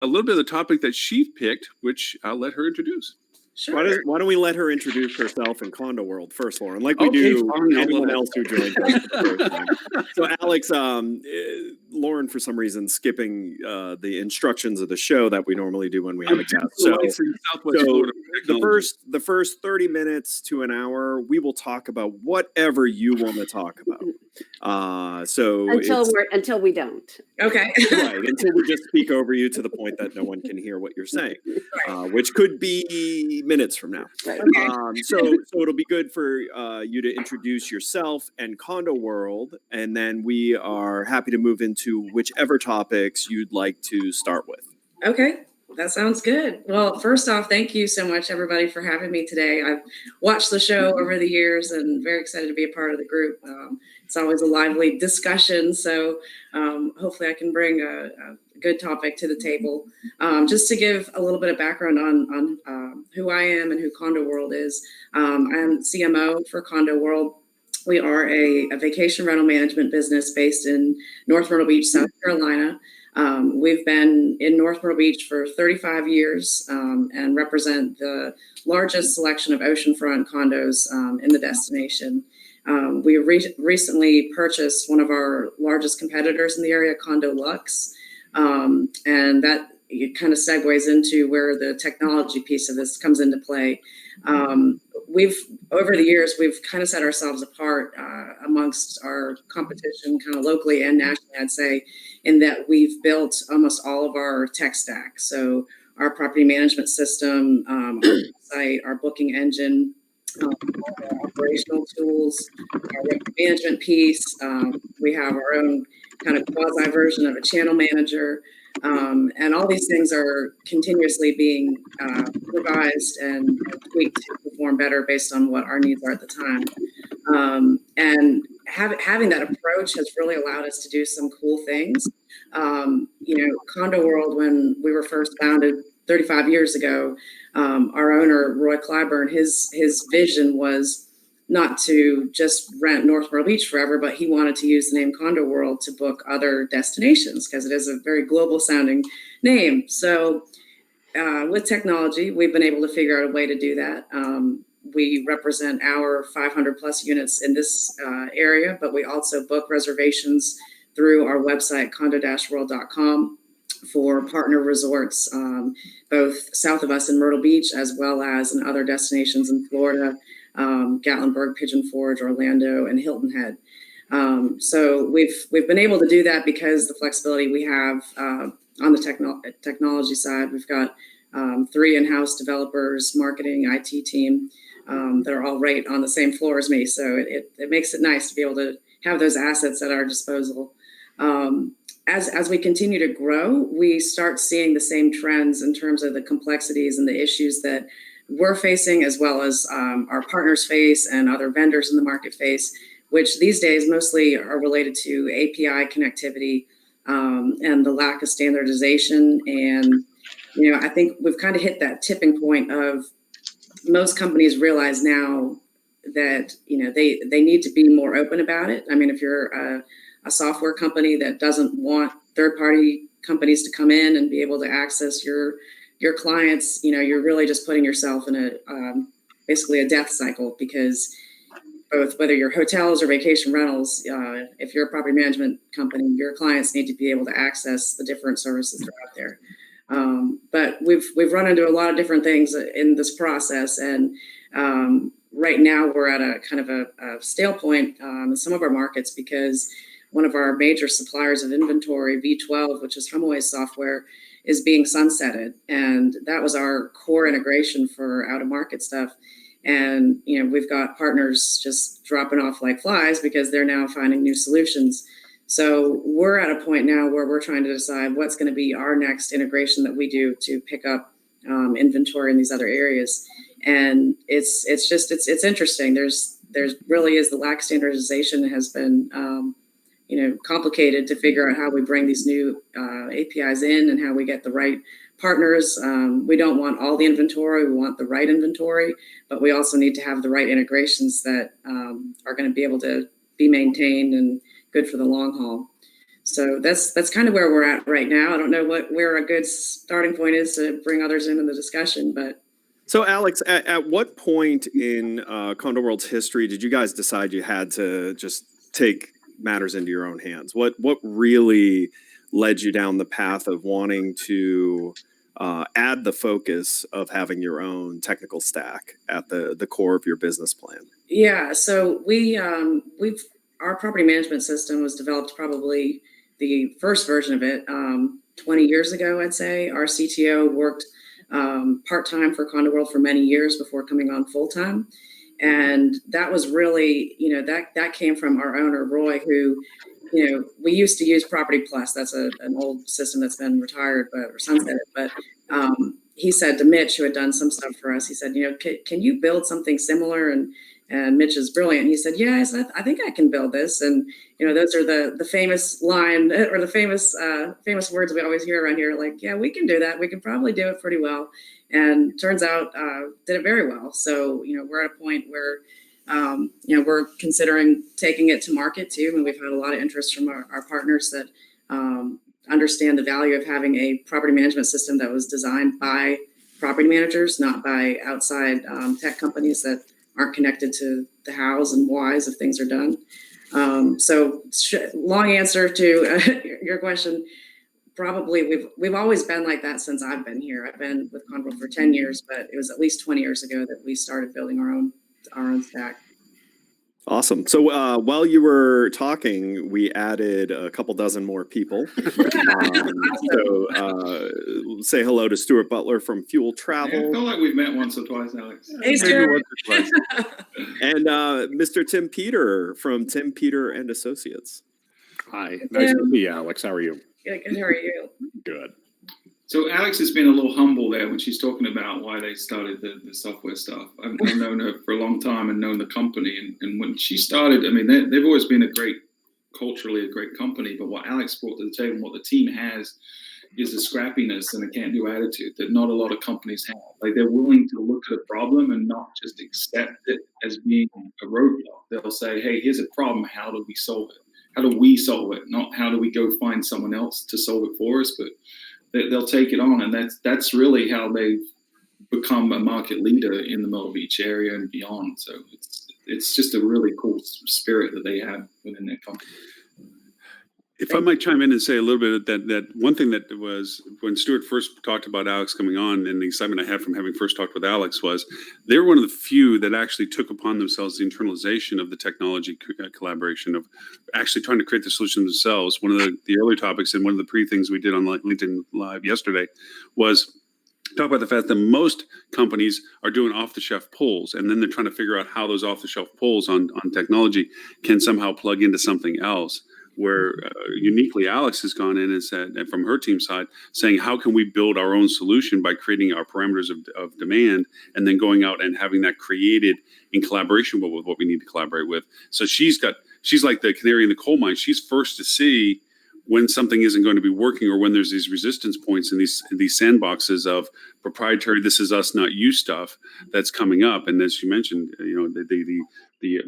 a little bit of the topic that she picked, which I'll let her introduce. Sure. Why don't we let her introduce herself in Condo World first, Lauren, like we Okay, do fine, anyone else who joins us for the first time. So, Alex, Lauren, for some reason, skipping the instructions of the show that we normally do when we have a guest. So, the first 30 minutes to an hour, we will talk about whatever you want to talk about. Until we don't. Okay. Right. Until we just speak over you to the point that no one can hear what you're saying, which could be minutes from now. Right. So it'll be good for you to introduce yourself and Condo World, and then we are happy to move into whichever topics you'd like to start with. Okay. That sounds good. Well, first off, thank you so much, everybody, for having me today. I've watched the show over the years and very excited to be a part of the group. It's always a lively discussion, so hopefully I can bring a good topic to the table. Just to give a little bit of background on who I am and who Condo World is. I am CMO for Condo World. We are a vacation rental management business based in North Myrtle Beach, South Carolina. We've been in North Myrtle Beach for 35 years and represent the largest selection of oceanfront condos in the destination. We recently purchased one of our largest competitors in the area, Condo Lux, and that kind of segues into where the technology piece of this comes into play. Over the years, we've kind of set ourselves apart amongst our competition, kind of locally and nationally, I'd say, in that we've built almost all of our tech stack. So our property management system, our website, our booking engine, our operational tools, our management piece. We have our own kind of quasi version of a channel manager. And all these things are continuously being revised and tweaked to perform better based on what our needs are at the time. And having that approach has really allowed us to do some cool things. Condo World, when we were first founded 35 years ago, our owner, Roy Clyburn, his vision was not to just rent North Myrtle Beach forever, but he wanted to use the name Condo World to book other destinations because it is a very global sounding name. So with technology, we've been able to figure out a way to do that. We represent our 500 plus units in this area, but we also book reservations through our website, condo-world.com, for partner resorts, both south of us in Myrtle Beach, as well as in other destinations in Florida, Gatlinburg, Pigeon Forge, Orlando, and Hilton Head. So we've been able to do that because the flexibility we have on the technology side. We've got 3 in-house developers, marketing, IT team. They're all right on the same floor as me. So it makes it nice to be able to have those assets at our disposal. As we continue to grow, we start seeing the same trends in terms of the complexities and the issues that we're facing, as well as our partners face and other vendors in the market face, which these days mostly are related to API connectivity and the lack of standardization. And, I think we've kind of hit that tipping point of most companies realize now that, they need to be more open about it. I mean, if you're a software company that doesn't want third-party companies to come in and be able to access your clients, you're really just putting yourself in basically a death cycle, because both whether you're hotels or vacation rentals, if you're a property management company, your clients need to be able to access the different services that are out there. But we've run into a lot of different things in this process, and right now we're at a kind of a stale point in some of our markets, because one of our major suppliers of inventory, V12, which is HomeAway software, is being sunsetted. And that was our core integration for out-of-market stuff. And, we've got partners just dropping off like flies because they're now finding new solutions. So we're at a point now where we're trying to decide what's going to be our next integration that we do to pick up inventory in these other areas. And it's interesting. There's really is the lack of standardization has been complicated to figure out how we bring these new APIs in and how we get the right partners. We don't want all the inventory. We want the right inventory, but we also need to have the right integrations that are going to be able to be maintained and good for the long haul. So that's kind of where we're at right now. I don't know where a good starting point is to bring others into the discussion, but So, Alex, at what point in Condo World's history did you guys decide you had to just take matters into your own hands? What really led you down the path of wanting to add the focus of having your own technical stack at the core of your business plan? yeah, so we've our property management system was developed probably the first version of it 20 years ago, I'd say. Our CTO worked part-time for Condo World for many years before coming on full-time. And that was really, that came from our owner, Roy, who, we used to use Property Plus. That's an old system that's been retired or sunsetted. But he said to Mitch, who had done some stuff for us, he said, can you build something similar? And Mitch is brilliant. He said, yes, I think I can build this. And, those are the famous line or the famous words we always hear around here. Like, yeah, we can do that. We can probably do it pretty well. And turns out did it very well. So, we're at a point where, we're considering taking it to market too. And we've had a lot of interest from our partners that understand the value of having a property management system that was designed by property managers, not by outside tech companies that aren't connected to the hows and whys of things are done. So long answer to your question. Probably we've always been like that since I've been here. I've been with Condo World for 10 years, but it was at least 20 years ago that we started building our own stack. Awesome. So while you were talking, we added a couple dozen more people. So say hello to Stuart Butler from Fuel Travel. Yeah, I feel like we've met once or twice, Alex. Hey, Stuart. And Mr. Tim Peter from Tim Peter and Associates. Hi, nice to see you, Alex. How are you? Good. How are you? Good. So Alex has been a little humble there when she's talking about why they started the software stuff. I've known her for a long time and known the company. And when she started, I mean, they've always been culturally a great company. But what Alex brought to the table and what the team has is a scrappiness and a can-do attitude that not a lot of companies have. Like, they're willing to look at a problem and not just accept it as being a roadblock. They'll say, hey, here's a problem. How do we solve it? How do we solve it? Not how do we go find someone else to solve it for us, but they'll take it on. And that's really how they've become a market leader in the Myrtle Beach area and beyond. So it's just a really cool spirit that they have within their company. If I might chime in and say a little bit that one thing that was when Stuart first talked about Alex coming on, and the excitement I had from having first talked with Alex was they were one of the few that actually took upon themselves the internalization of the technology collaboration of actually trying to create the solution themselves. One of the early topics and one of the pre-things we did on LinkedIn Live yesterday was talk about the fact that most companies are doing off-the-shelf pulls, and then they're trying to figure out how those off-the-shelf pulls on technology can somehow plug into something else. Where uniquely Alex has gone in and said, and from her team side, saying, how can we build our own solution by creating our parameters of demand and then going out and having that created in collaboration with what we need to collaborate with. So she's like the canary in the coal mine. She's first to see when something isn't going to be working or when there's these resistance points and these sandboxes of proprietary, this is us, not you stuff that's coming up. And as you mentioned,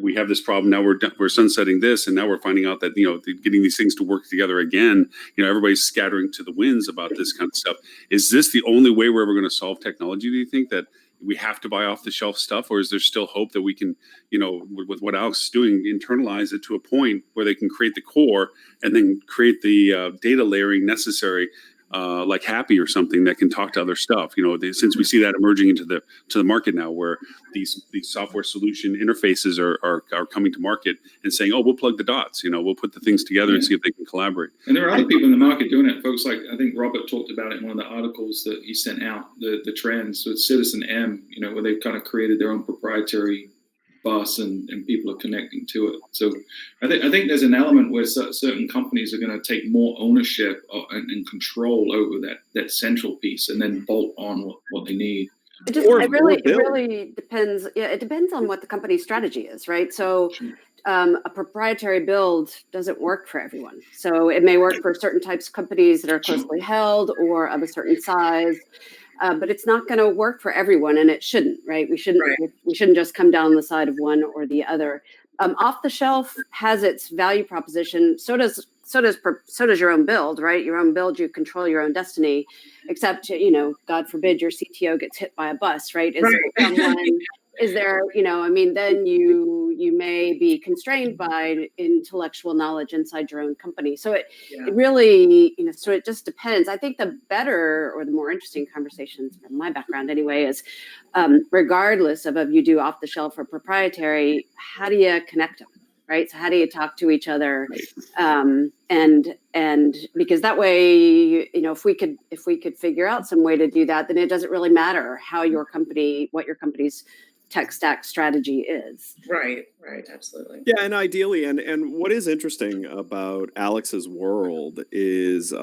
we have this problem now. We're sunsetting this, and now we're finding out that getting these things to work together again. Everybody's scattering to the winds about this kind of stuff. Is this the only way we're ever going to solve technology? Do you think that we have to buy off the shelf stuff, or is there still hope that we can, with what Alex is doing, internalize it to a point where they can create the core and then create the data layering necessary? Like Happy or something that can talk to other stuff. Since we see that emerging into the market now, where these software solution interfaces are coming to market and saying, "Oh, we'll plug the dots. We'll put the things together and see if they can collaborate." And there are other people in the market doing it. Folks like, I think Robert talked about it in one of the articles that he sent out. The trends with Citizen M, where they've kind of created their own proprietary bus and people are connecting to it. So I think there's an element where certain companies are going to take more ownership and control over that central piece and then bolt on what they need. It really depends. Yeah, it depends on what the company's strategy is, right? So a proprietary build doesn't work for everyone. So it may work for certain types of companies that are closely held or of a certain size. But it's not going to work for everyone, and it shouldn't, right? We shouldn't just come down the side of one or the other. Off the shelf has its value proposition. So does so does your own build, right? Your own build, you control your own destiny, except, God forbid your CTO gets hit by a bus, right? Is there, I mean, then you may be constrained by intellectual knowledge inside your own company. So it really, so it just depends. I think the better or the more interesting conversations from my background anyway is regardless of if you do off the shelf or proprietary, how do you connect them? Right. So how do you talk to each other? And because that way, if we could figure out some way to do that, then it doesn't really matter what your company's tech stack strategy is. Right. Absolutely. Yeah, and ideally, and what is interesting about Alex's world is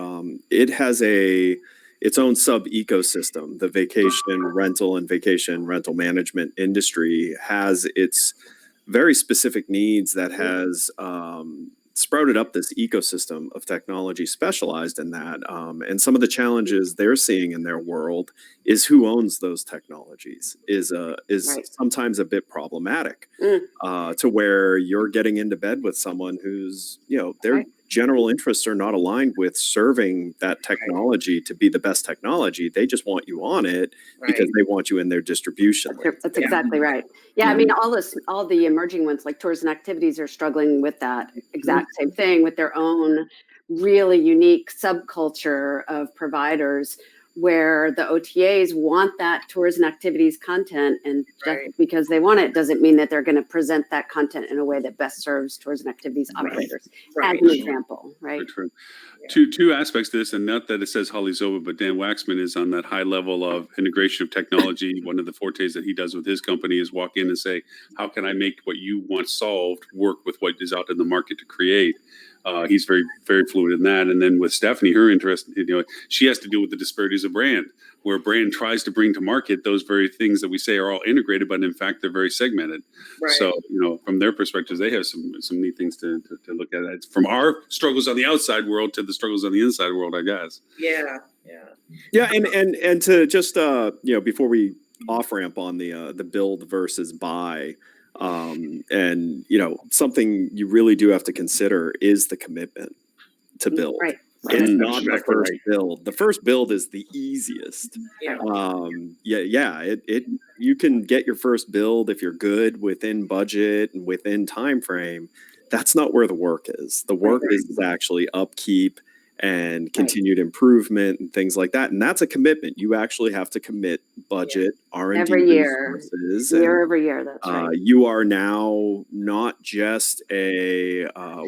it has its own sub ecosystem. The vacation rental and vacation rental management industry has its very specific needs that has sprouted up this ecosystem of technology specialized in that. And some of the challenges they're seeing in their world is who owns those technologies is Right. sometimes a bit problematic to where you're getting into bed with someone who's, their Right. general interests are not aligned with serving that technology to be the best technology. They just want you on it because they want you in their distribution. That's exactly right. Yeah, I mean, all the emerging ones like tours and activities are struggling with that exact same thing with their own really unique subculture of providers where the OTAs want that tours and activities content, and just because they want it doesn't mean that they're going to present that content in a way that best serves tours and activities operators. As an example, right? Very true. Two aspects to this, and not that it says Holly Zoba, but Dan Waxman is on that high level of integration of technology. One of the fortes that he does with his company is walk in and say, how can I make what you want solved work with what is out in the market to create? He's very, very fluid in that. And then with Stephanie, her interest, she has to deal with the disparities of brand, where a brand tries to bring to market those very things that we say are all integrated, but in fact, they're very segmented. Right. So, from their perspective, they have some neat things to look at. It's from our struggles on the outside world to the struggles on the inside world, I guess. Yeah. And to just, before we off ramp on the build versus buy, and something you really do have to consider is the commitment to build. Right. It's not the first build. The first build is the easiest. You can get your first build if you're good within budget and within time frame. That's not where the work is. The work is actually upkeep and continued improvement and things like that. And that's a commitment. You actually have to commit budget, R&D every year, resources. Year over year. That's right. You are now not just a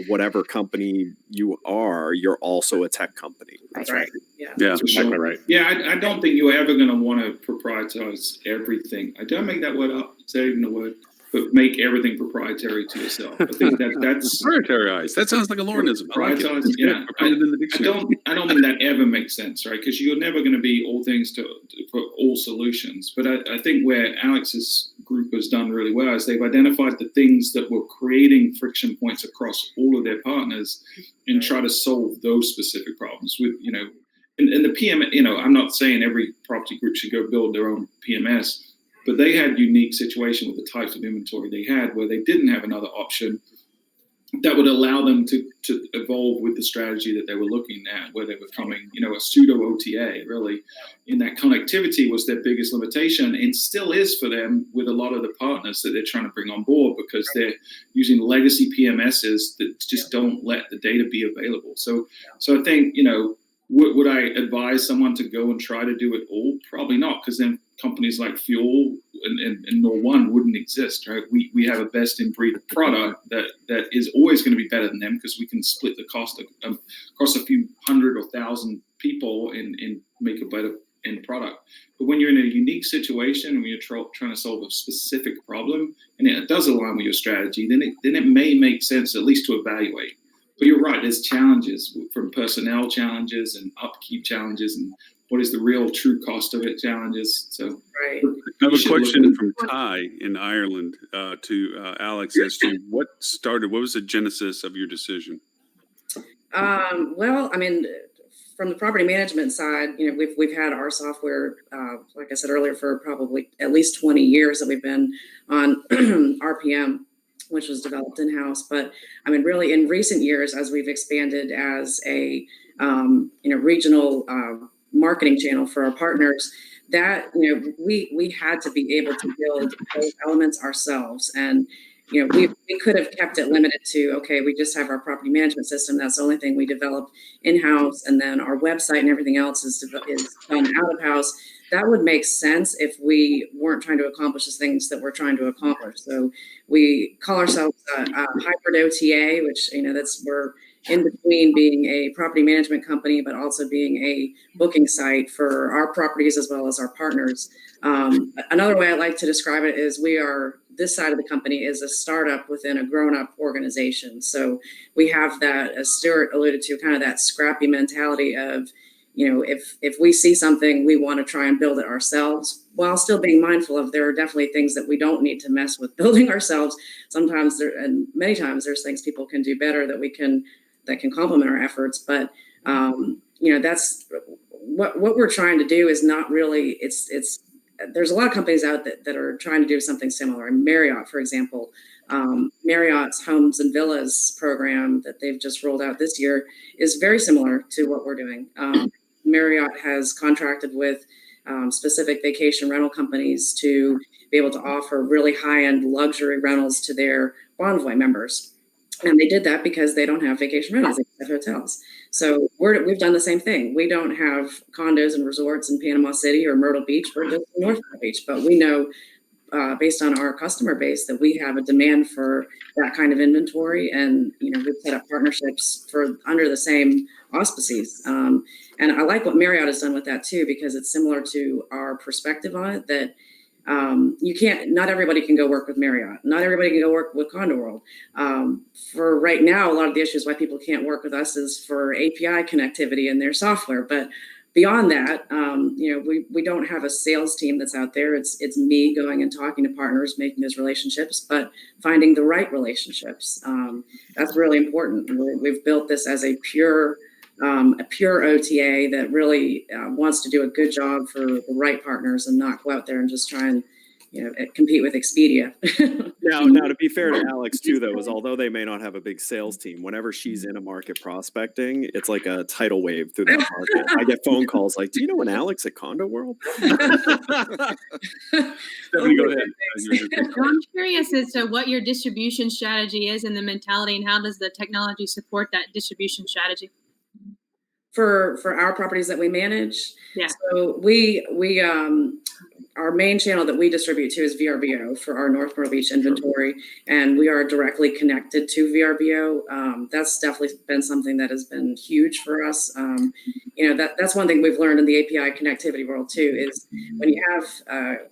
whatever company you are, you're also a tech company. Right. Yeah. Exactly right. Yeah, I don't think you're ever going to want to proprietize everything. I don't make that word up, say even the word, but make everything proprietary to yourself. I think that's proprietarized. That sounds like a Lornism. Proprietized, yeah. I don't think that ever makes sense, right? Because you're never going to be all things for all solutions. But I think where Alex's group has done really well is they've identified the things that were creating friction points across all of their partners and try to solve those specific problems with, and the PM, I'm not saying every property group should go build their own PMS, but they had unique situation with the types of inventory they had where they didn't have another option that would allow them to evolve with the strategy that they were looking at, where they were coming, a pseudo OTA really in that connectivity was their biggest limitation and still is for them with a lot of the partners that they're trying to bring on board because they're using legacy PMSs that just don't let the data be available. So I think, would I advise someone to go and try to do it all? Probably not, because then companies like Fuel and Nor1 wouldn't exist, right? We have a best-in-breed product that is always going to be better than them because we can split the cost across a few hundred or thousand people and make a better end product. But when you're in a unique situation and when you're trying to solve a specific problem and it does align with your strategy, then it may make sense at least to evaluate. But you're right, there's challenges from personnel challenges and upkeep challenges and what is the real true cost of it challenges. So I have a question from Ty in Ireland to Alex as to what was the genesis of your decision? Well, I mean, from the property management side, we've had our software, like I said earlier, for probably at least 20 years that we've been on RPM. which was developed in-house. But I mean, really in recent years, as we've expanded as a regional marketing channel for our partners, that we had to be able to build those elements ourselves. And we could have kept it limited to, okay, we just have our property management system. That's the only thing we developed in-house, and then our website and everything else is done out of house. That would make sense if we weren't trying to accomplish the things that we're trying to accomplish. So we call ourselves a hybrid OTA, which we're in between being a property management company, but also being a booking site for our properties as well as our partners. Another way I like to describe it is this side of the company is a startup within a grown-up organization. So we have that, as Stuart alluded to, kind of that scrappy mentality of, if we see something, we want to try and build it ourselves, while still being mindful of there are definitely things that we don't need to mess with building ourselves. Sometimes and many times there's things people can do better that can complement our efforts. But that's what we're trying to do is not really, there's a lot of companies out that are trying to do something similar. And Marriott, for example, Marriott's Homes and Villas program that they've just rolled out this year is very similar to what we're doing. Marriott has contracted with specific vacation rental companies to be able to offer really high-end luxury rentals to their Bonvoy members. And they did that because they don't have vacation rentals, they have hotels. So we've done the same thing. We don't have condos and resorts in Panama City or Myrtle Beach. We're just in North Myrtle Beach. But we know, based on our customer base, that we have a demand for that kind of inventory. And, we've set up partnerships under the same auspices. And I like what Marriott has done with that too, because it's similar to our perspective on it, that not everybody can go work with Marriott. Not everybody can go work with Condo World. For right now, a lot of the issues why people can't work with us is for API connectivity in their software. But beyond that, we don't have a sales team that's out there. It's me going and talking to partners, making those relationships, but finding the right relationships. That's really important. We've built this as a pure OTA that really wants to do a good job for the right partners and not go out there and just try and compete with Expedia. Now, to be fair to Alex too, though, is although they may not have a big sales team, whenever she's in a market prospecting, it's like a tidal wave through that market. I get phone calls like, "Do you know an Alex at Condo World?" Stephanie, go ahead. I'm curious as to what your distribution strategy is and the mentality, and how does the technology support that distribution strategy? For our properties that we manage. Yeah. So we our main channel that we distribute to is VRBO for our North Myrtle Beach inventory, and we are directly connected to VRBO. That's definitely been something that has been huge for us. That's one thing we've learned in the API connectivity world too, is when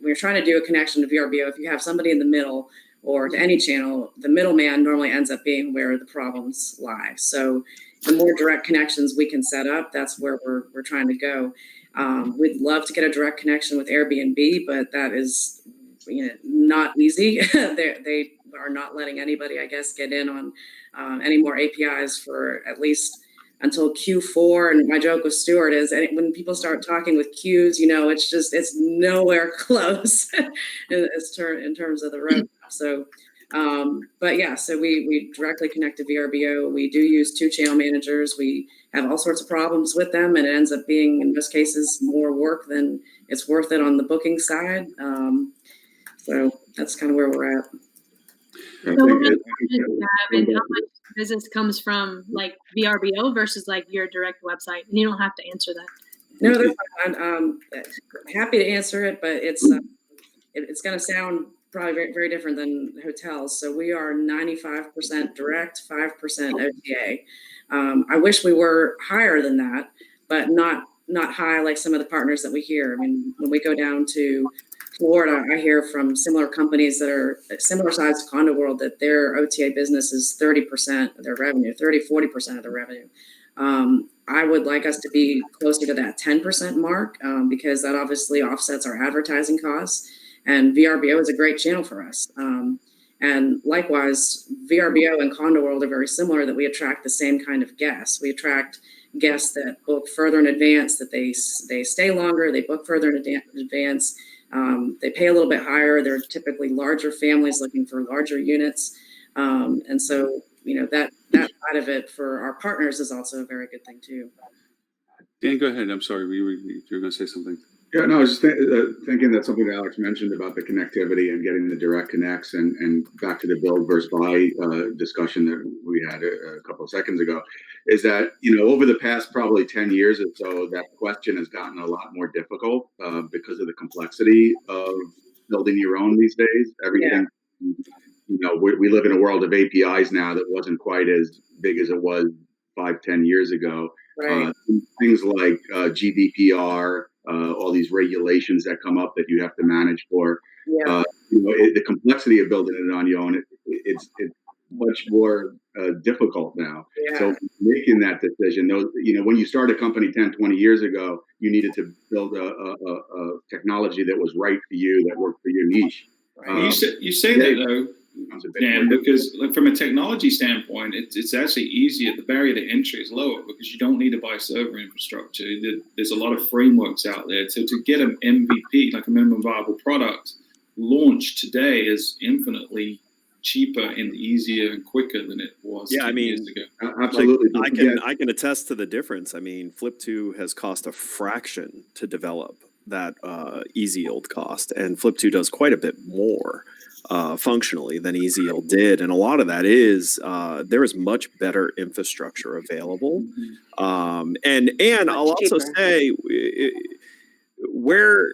you're trying to do a connection to VRBO, if you have somebody in the middle or to any channel, the middleman normally ends up being where the problems lie. So the more direct connections we can set up, that's where we're trying to go. We'd love to get a direct connection with Airbnb, but that is not easy. They are not letting anybody, I guess, get in on any more APIs for at least until Q4. And my joke with Stuart is when people start talking with Qs, it's nowhere close in terms of the roadmap. So but yeah, so we directly connect to VRBO. We do use 2 channel managers. We have all sorts of problems with them, and it ends up being, in most cases, more work than it's worth it on the booking side. So that's kind of where we're at. So what kind of budget do you have, and how much business comes from like VRBO versus like your direct website? And you don't have to answer that. No, that's fine. I'm happy to answer it, but it's going to sound probably very, very different than hotels. So we are 95% direct, 5% OTA. I wish we were higher than that, but not high like some of the partners that we hear. I mean, when we go down to Florida, I hear from similar companies that are similar size to Condo World that their OTA business is 30% of their revenue, 40% of their revenue. I would like us to be closer to that 10% mark because that obviously offsets our advertising costs. And VRBO is a great channel for us. And likewise, VRBO and Condo World are very similar, that we attract the same kind of guests. We attract guests that book further in advance, that they stay longer, they book further in advance. They pay a little bit higher. They're typically larger families looking for larger units. And so, that side of it for our partners is also a very good thing too. Dan, go ahead. I'm sorry. You were going to say something. Yeah, no, I was just thinking that something that Alex mentioned about the connectivity and getting the direct connects and back to the build versus buy discussion that we had a couple of seconds ago is that, over the past probably 10 years or so, that question has gotten a lot more difficult because of the complexity of building your own these days. Everything, we live in a world of APIs now that wasn't quite as big as it was 5-10 years ago. Right. Things like GDPR, all these regulations that come up that you have to manage for. Yeah. The complexity of building it on your own, it's much more difficult now. Yeah. So making that decision, when you start a company 10, 20 years ago, you needed to build a technology that was right for you, that worked for your niche. Right. You say that though, Dan, more because from a technology standpoint, it's actually easier. The barrier to entry is lower because you don't need to buy server infrastructure. There's a lot of frameworks out there. So to get an MVP, like a minimum viable product, launched today is infinitely cheaper and easier and quicker than it was 10 years ago. Absolutely. I can attest to the difference. I mean, Flip2 has cost a fraction to develop that Easy Yield cost, and Flip2 does quite a bit more functionally than Easy Yield did, and a lot of that is there is much better infrastructure available, and I'll also say where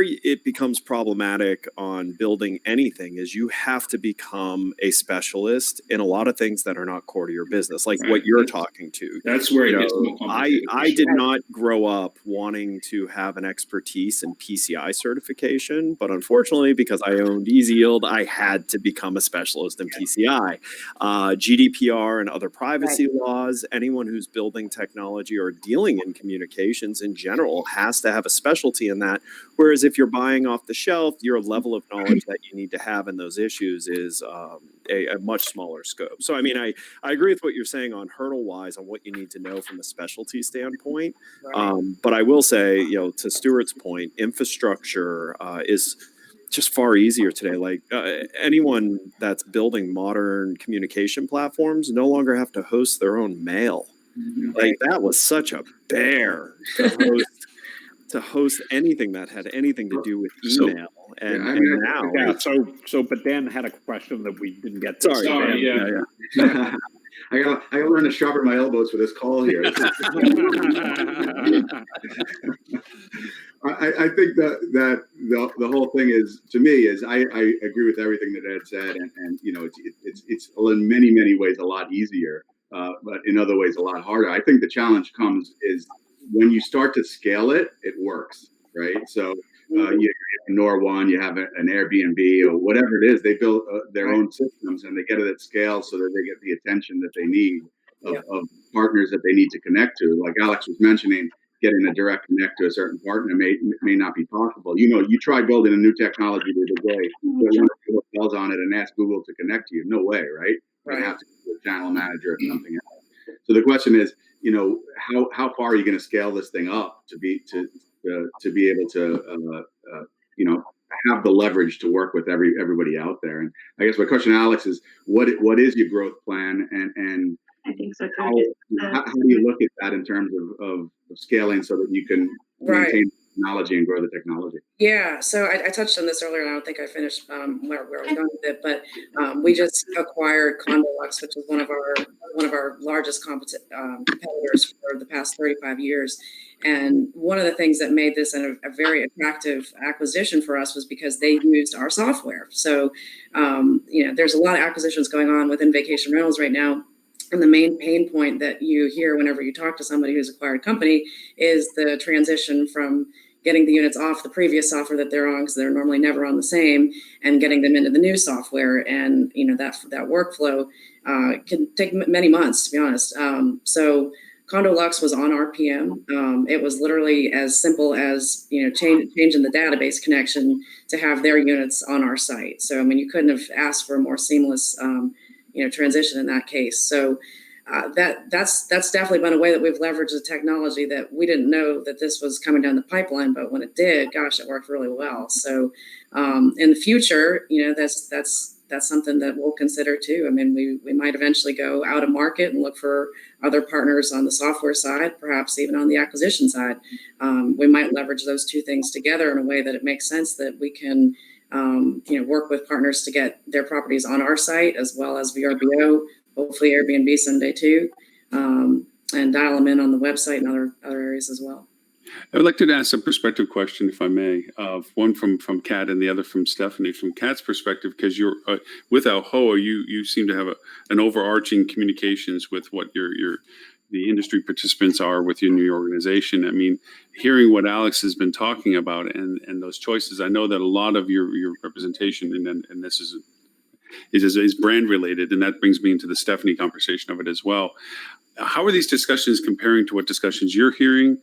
it becomes problematic on building anything is you have to become a specialist in a lot of things that are not core to your business, like what you're talking to. That's where it gets more complicated. I did not grow up wanting to have an expertise in PCI certification, but unfortunately, because I owned Easy Yield, I had to become a specialist in PCI. GDPR and other privacy laws, anyone who's building technology or dealing in communications in general has to have a specialty in that. Whereas if you're buying off the shelf, your level of knowledge that you need to have in those issues is a much smaller scope. So, I mean, I agree with what you're saying on hurdle-wise on what you need to know from a specialty standpoint. But I will say, to Stuart's point, infrastructure is just far easier today. Like anyone that's building modern communication platforms no longer have to host their own mail. Like that was such a bear to host anything that had anything to do with email. And now, but Dan had a question that we didn't get to. Sorry, yeah. I gotta learn to sharpen my elbows for this call here. I think that the whole thing is, to me, is I agree with everything that Ed said, and it's in many ways a lot easier, but in other ways a lot harder. I think the challenge comes is when you start to scale it, it works, right? So you have Nor1, you have an Airbnb or whatever it is, they build their own systems and they get it at scale so that they get the attention that they need of partners that they need to connect to. Like Alex was mentioning, getting a direct connect to a certain partner may not be possible. You try building a new technology the other day, put one of the hotels on it and ask Google to connect to you. No way, right? You have to do a channel manager or something else. So the question is, how far are you going to scale this thing up to be able to have the leverage to work with everybody out there? And I guess my question, Alex, is what is your growth plan, and I think so. how do you look at that in terms of scaling so that you can maintain technology and grow the technology? Yeah, so I touched on this earlier, and I don't think I finished where I was going with it. But we just acquired CondoLux, which is one of our largest competitors for the past 35 years. And one of the things that made this a very attractive acquisition for us was because they used our software. So there's a lot of acquisitions going on within vacation rentals right now. And the main pain point that you hear whenever you talk to somebody who's acquired a company is the transition from getting the units off the previous software that they're on, because they're normally never on the same, and getting them into the new software. And that workflow can take many months, to be honest. So CondoLux was on RPM. It was literally as simple as changing the database connection to have their units on our site. So I mean, you couldn't have asked for a more seamless transition in that case. So that's definitely been a way that we've leveraged the technology that we didn't know that this was coming down the pipeline, but when it did, gosh, it worked really well. So in the future, that's that's something that we'll consider too. I mean, we might eventually go out of market and look for other partners on the software side, perhaps even on the acquisition side. We might leverage those two things together in a way that it makes sense that we can, work with partners to get their properties on our site as well as VRBO, hopefully Airbnb someday too, and dial them in on the website and other areas as well. I would like to ask a perspective question, if I may. One from Kat and the other from Stephanie. From Kat's perspective, because you're with Alhoa, you seem to have an overarching communications with what the industry participants are within your organization. I mean, hearing what Alex has been talking about and those choices, I know that a lot of your representation and this is brand related, and that brings me into the Stephanie conversation of it as well. How are these discussions comparing to what discussions you're hearing?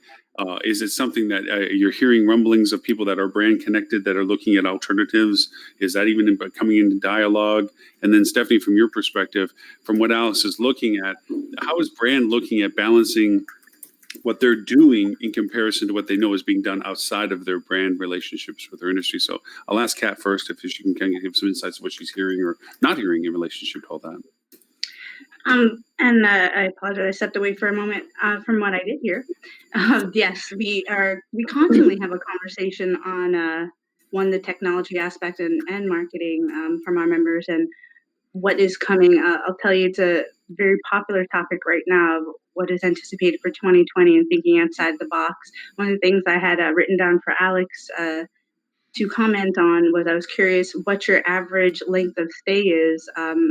Is it something that you're hearing rumblings of people that are brand connected that are looking at alternatives? Is that even coming into dialogue? And then Stephanie, from your perspective, from what Alex is looking at, how is brand looking at balancing what they're doing in comparison to what they know is being done outside of their brand relationships with their industry? So I'll ask Kat first if she can kind of give some insights of what she's hearing or not hearing in relationship to all that. I apologize. I stepped away for a moment from what I did hear. Yes, we constantly have a conversation on the technology aspect and marketing from our members and what is coming. I'll tell you, it's a very popular topic right now of what is anticipated for 2020 and thinking outside the box. One of the things I had written down for Alex to comment on was I was curious what your average length of stay is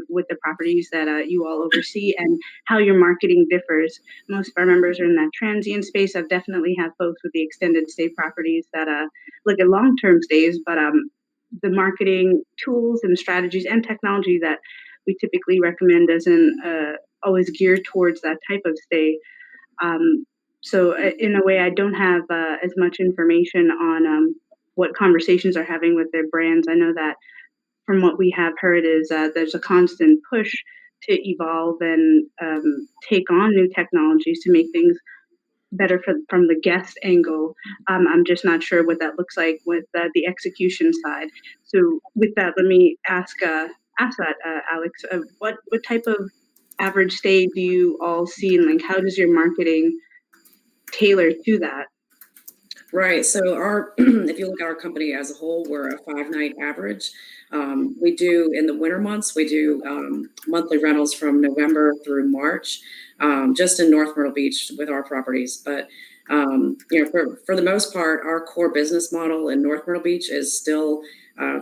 with the properties that you all oversee and how your marketing differs. Most of our members are in that transient space. I've definitely had folks with the extended stay properties that look at long-term stays, but the marketing tools and strategies and technology that we typically recommend isn't always geared towards that type of stay. So in a way, I don't have as much information on what conversations are having with their brands. I know that from what we have heard is there's a constant push to evolve and take on new technologies to make things better from the guest angle. I'm just not sure what that looks like with the execution side. So with that, let me ask that, Alex, what type of average stay do you all see, and like how does your marketing tailor to that? Right. So if you look at our company as a whole, we're a 5-night average. We do in the winter months, we do monthly rentals from November through March, just in North Myrtle Beach with our properties. But for the most part, our core business model in North Myrtle Beach is still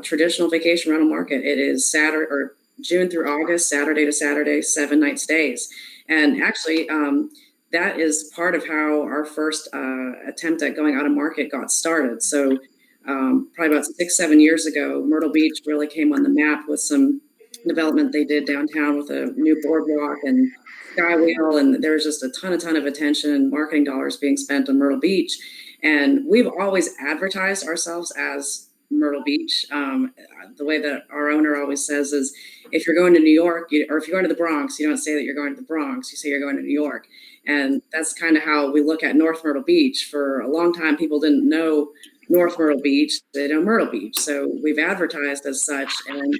traditional vacation rental market. It is Saturday or June through August, Saturday to Saturday, 7-night stays, and actually. That is part of how our first attempt at going out of market got started. So probably about 6-7 years ago, Myrtle Beach really came on the map with some development they did downtown with a new boardwalk and skywheel. And there was just a ton of attention and marketing dollars being spent on Myrtle Beach. And we've always advertised ourselves as Myrtle Beach. The way that our owner always says is, if you're going to New York, or if you're going to the Bronx, you don't say that you're going to the Bronx, you say you're going to New York. And that's kind of how we look at North Myrtle Beach. For a long time, people didn't know North Myrtle Beach, they know Myrtle Beach. So we've advertised as such. And,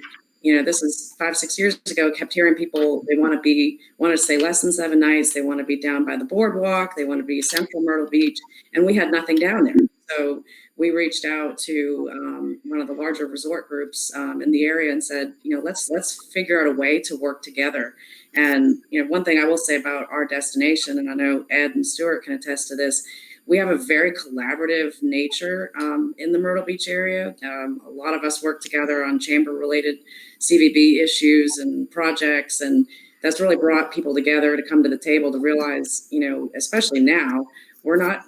this is 5-6 years ago, kept hearing people, they want to stay less than 7 nights. They want to be down by the boardwalk. They want to be central Myrtle Beach. And we had nothing down there. So we reached out to one of the larger resort groups in the area and said, let's figure out a way to work together. And, one thing I will say about our destination, and I know Ed and Stuart can attest to this, we have a very collaborative nature in the Myrtle Beach area. A lot of us work together on chamber-related CVB issues and projects, and that's really brought people together to come to the table to realize, especially now, we're not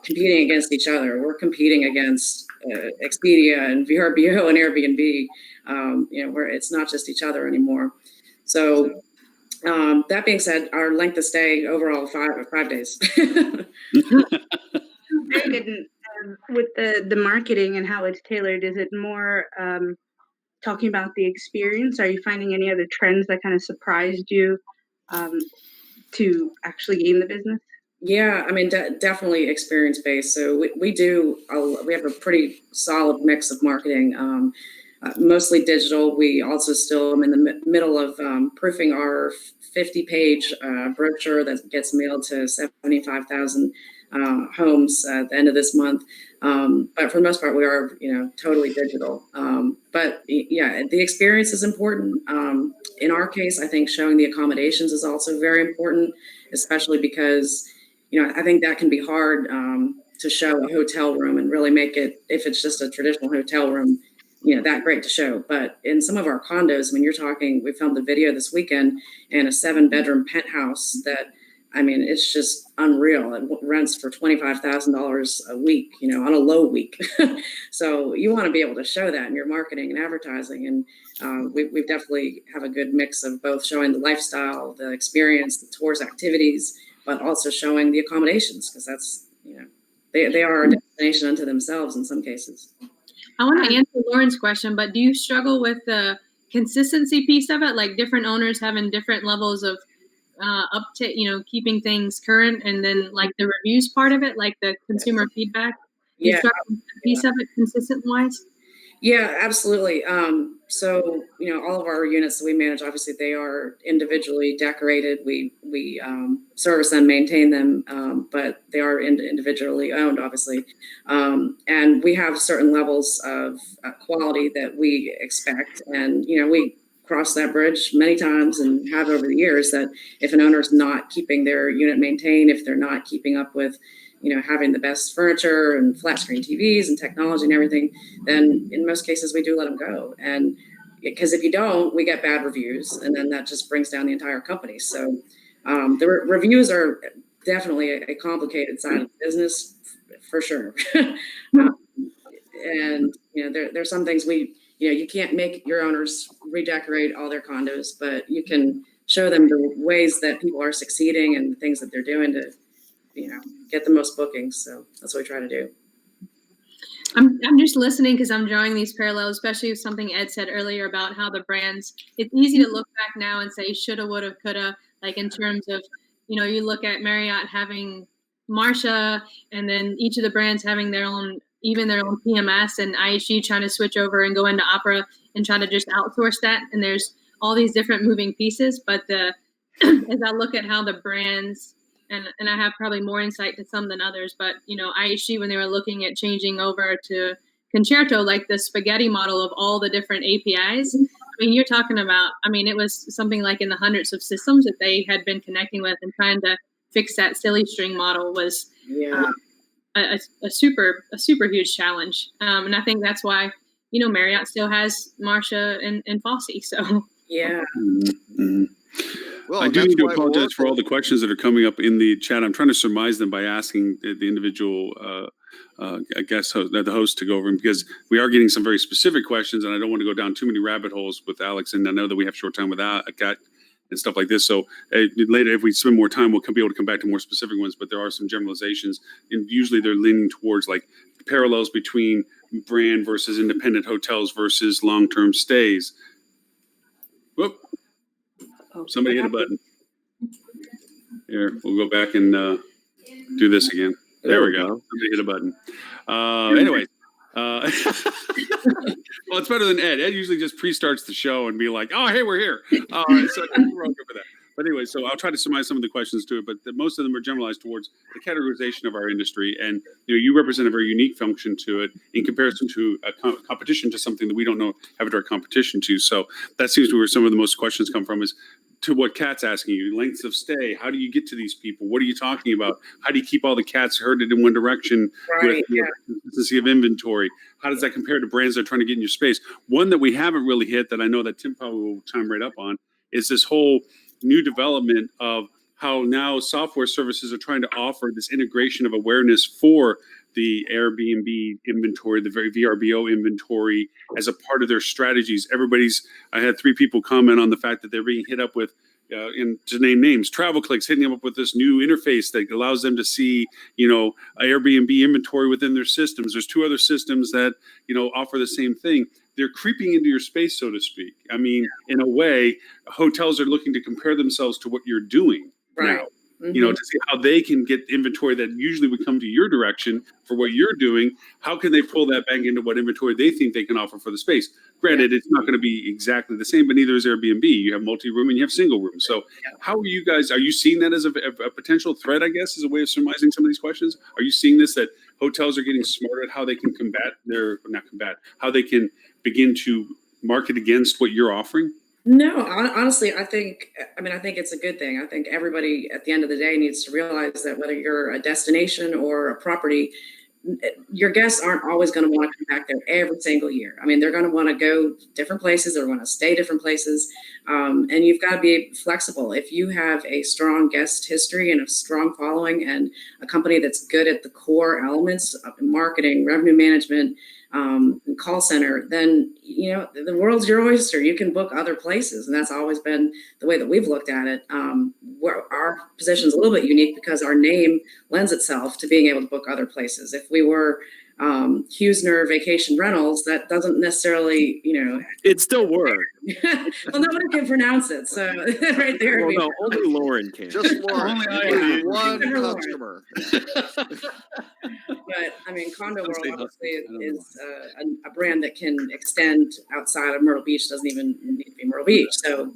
competing against each other. We're competing against Expedia and VRBO and Airbnb. Where it's not just each other anymore. So that being said, our length of stay overall 5 days. Very good. With the marketing and how it's tailored, is it more talking about the experience? Are you finding any other trends that kind of surprised you to actually gain the business? Yeah, I mean, definitely experience-based. So we have a pretty solid mix of marketing. mostly digital. We also still am in the middle of proofing our 50-page brochure that gets mailed to 75,000 homes at the end of this month. But for the most part, we are, totally digital. But yeah, the experience is important. In our case, I think showing the accommodations is also very important, especially because, I think that can be hard to show a hotel room and really make it, if it's just a traditional hotel room, that great to show. But in some of our condos, you're talking, we filmed a video this weekend in a 7-bedroom penthouse that, it's just unreal. It rents for $25,000 a week, on a low week. So you want to be able to show that in your marketing and advertising. And we definitely have a good mix of both showing the lifestyle, the experience, the tours, activities, but also showing the accommodations, because that's, they are a destination unto themselves in some cases. I want to answer Lauren's question, but do you struggle with the consistency piece of it? Like different owners having different levels of up to, keeping things current, and then like the reviews part of it, like the consumer feedback. Do you struggle with that piece of it consistent wise? Yeah, absolutely. So, all of our units that we manage, obviously they are individually decorated. We service and maintain them, but they are individually owned, obviously. And we have certain levels of quality that we expect. And, we cross that bridge many times and have over the years, that if an owner's not keeping their unit maintained, if they're not keeping up with having the best furniture and flat screen TVs and technology and everything, then in most cases we do let them go. And because if you don't, we get bad reviews, and then that just brings down the entire company. So the reviews are definitely a complicated side of the business, for sure. And there's some things you can't make your owners redecorate all their condos, but you can show them the ways that people are succeeding and the things that they're doing to get the most bookings. So that's what we try to do. I'm just listening because I'm drawing these parallels, especially with something Ed said earlier about how the brands, it's easy to look back now and say shoulda, woulda, coulda, like in terms of, you look at Marriott having Marcia, and then each of the brands having their own PMS, and IHG trying to switch over and go into Opera and try to just outsource that. And there's all these different moving pieces, but as I look at how the brands, and I have probably more insight to some than others, but, IHG, when they were looking at changing over to Concerto, like the spaghetti model of all the different APIs, you're talking about, it was something like in the hundreds of systems that they had been connecting with, and trying to fix that silly string model was a super huge challenge. And I think that's why, Marriott still has Marcia and Fosse. So, yeah. Mm-hmm. Well, I do need to apologize for all the questions that are coming up in the chat. I'm trying to surmise them by asking the individual, the host to go over them, because we are getting some very specific questions, and I don't want to go down too many rabbit holes with Alex. And I know that we have short time without a cat and stuff like this. So later, if we spend more time, we'll be able to come back to more specific ones. But there are some generalizations, and usually they're leaning towards like parallels between brand versus independent hotels versus long-term stays. Whoop. Somebody hit a button. Here, we'll go back and do this again. There we go. Somebody hit a button. Anyway. Well, it's better than Ed. Ed usually just pre-starts the show and be like, oh, hey, we're here. So we're all good for that. But anyway, so I'll try to surmise some of the questions to it, but most of them are generalized towards the categorization of our industry. And, you represent a very unique function to it in comparison to a competition, to something that we don't know have a direct competition to. So that seems to be where some of the most questions come from, is to what Kat's asking you, lengths of stay. How do you get to these people? What are you talking about? How do you keep all the cats herded in one direction with consistency of inventory? How does that compare to brands that are trying to get in your space? One that we haven't really hit, that I know that Tim probably will chime right up on, is this whole new development of how now software services are trying to offer this integration of awareness for the Airbnb inventory, the very VRBO inventory, as a part of their strategies. I had 3 people comment on the fact that they're being hit up with, and to name names, TravelClicks hitting them up with this new interface that allows them to see, Airbnb inventory within their systems. There's 2 other systems that, offer the same thing. They're creeping into your space, so to speak. In a way, hotels are looking to compare themselves to what you're doing now. you know, to see how they can get inventory that usually would come to your direction for what you're doing. How can they pull that back into what inventory they think they can offer for the space? Granted, it's not going to be exactly the same, but neither is Airbnb. You have multi-room and you have single room. So how are you guys, are you seeing that as a potential threat, I guess, as a way of surmising some of these questions? Are you seeing this, that hotels are getting smarter at how they can how they can begin to market against what you're offering? No, honestly, I think it's a good thing. I think everybody at the end of the day needs to realize that whether you're a destination or a property, your guests aren't always going to want to come back there every single year. I mean, they're going to want to go different places. They're going to stay different places. And you've got to be flexible. If you have a strong guest history and a strong following and a company that's good at the core elements of marketing, revenue management, call center, then, you know, the world's your oyster. You can book other places. And that's always been the way that we've looked at it. Where our position is a little bit unique because our name lends itself to being able to book other places. If we were Hughesner Vacation Rentals, that doesn't necessarily, you know. It still works. Well, nobody can pronounce it. So right there. Well, no, only Lauren can. Just Lauren. Only I am. One Lauren. customer. But I mean, Condo World obviously is a brand that can extend outside of Myrtle Beach. Doesn't even need to be Myrtle Beach. So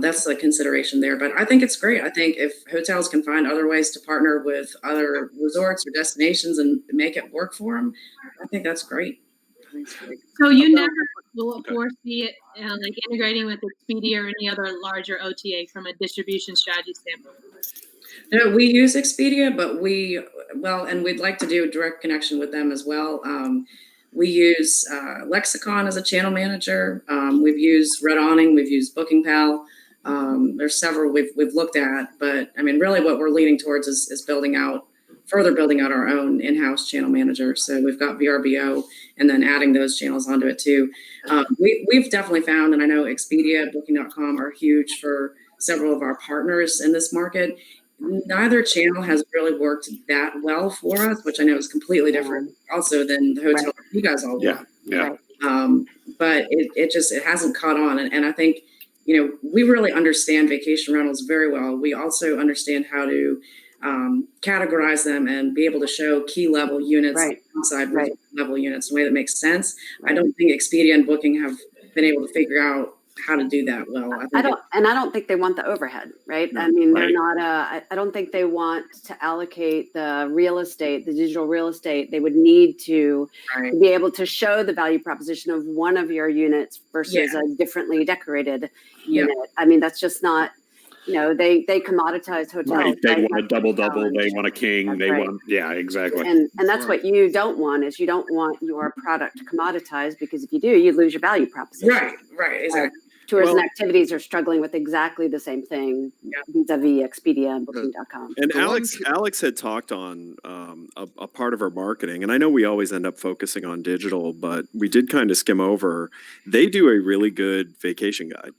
that's a consideration there. But I think it's great. I think if hotels can find other ways to partner with other resorts or destinations and make it work for them, I think that's great. So you never will foresee it like integrating with Expedia or any other larger OTA from a distribution strategy standpoint? No, we use Expedia, but and we'd like to do a direct connection with them as well. We use Lexicon as a channel manager. We've used Red Awning. We've used Booking Pal. There's several we've looked at, but I mean, really what we're leaning towards is further building out our own in-house channel manager. So we've got VRBO and then adding those channels onto it too. We've definitely found, and I know Expedia, Booking.com are huge for several of our partners in this market. Neither channel has really worked that well for us, which I know is completely different also than the hotel you guys all work. Yeah. But it hasn't caught on. And I think, you know, we really understand vacation rentals very well. We also understand how to categorize them and be able to show key level units outside level units in a way that makes sense. I don't think Expedia and Booking have been able to figure out how to do that well. I don't think they want the overhead, right? I mean, they're not. I don't think they want to allocate the real estate, the digital real estate. They would need to be able to show the value proposition of one of your units versus a differently decorated unit. I mean, that's just not. You know, they commoditize hotels. Right. They want a double. They want a king. That's they want, exactly. And that's what you don't want is you don't want your product commoditized because if you do, you lose your value proposition. Right, exactly. Tourism activities are struggling with exactly the same thing vis-a-vis Expedia and Booking.com. And Alex had talked on a part of our marketing, and I know we always end up focusing on digital, but we did kind of skim over. They do a really good vacation guide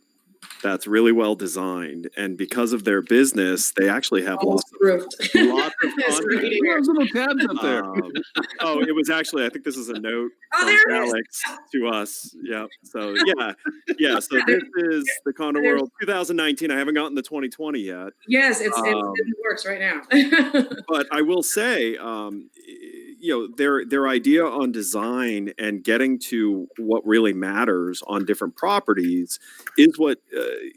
that's really well designed, and because of their business, they actually have lots of content. Little tabs up there. It was actually, I think this is a note from Alex to us. Yeah. So yeah. So this is the Condo World 2019. I haven't gotten the 2020 yet. Yes, it works right now. But I will say, you know, their idea on design and getting to what really matters on different properties is what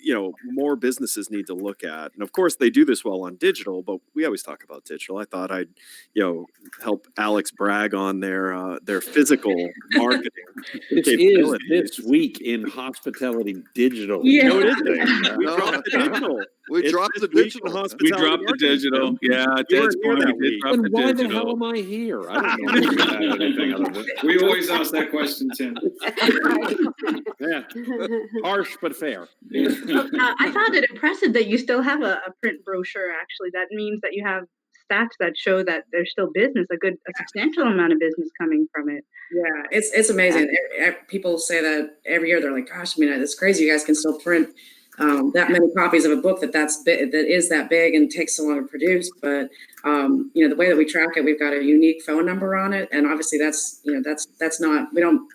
you know, more businesses need to look at. And of course they do this well on digital, but we always talk about digital. I thought I'd, you know, help Alex brag on their physical marketing. This is this week in hospitality digital. Yeah. No, it isn't. We dropped the digital. We dropped the digital. We dropped the digital. Yeah, Ted's point. We did drop Then the why the digital. hell am I here? I don't know about anything other than We always ask that question, Tim. yeah, harsh but fair. I found it impressive that you still have a print brochure. Actually, that means that you have stats that show that there's still business, a substantial amount of business coming from it. Yeah, it's amazing. People say that every year. They're like, "Gosh, I mean, it's crazy. You guys can still print that many copies of a book that is that big and takes so long to produce." But you know, the way that we track it, we've got a unique phone number on it, and obviously that's not. We don't.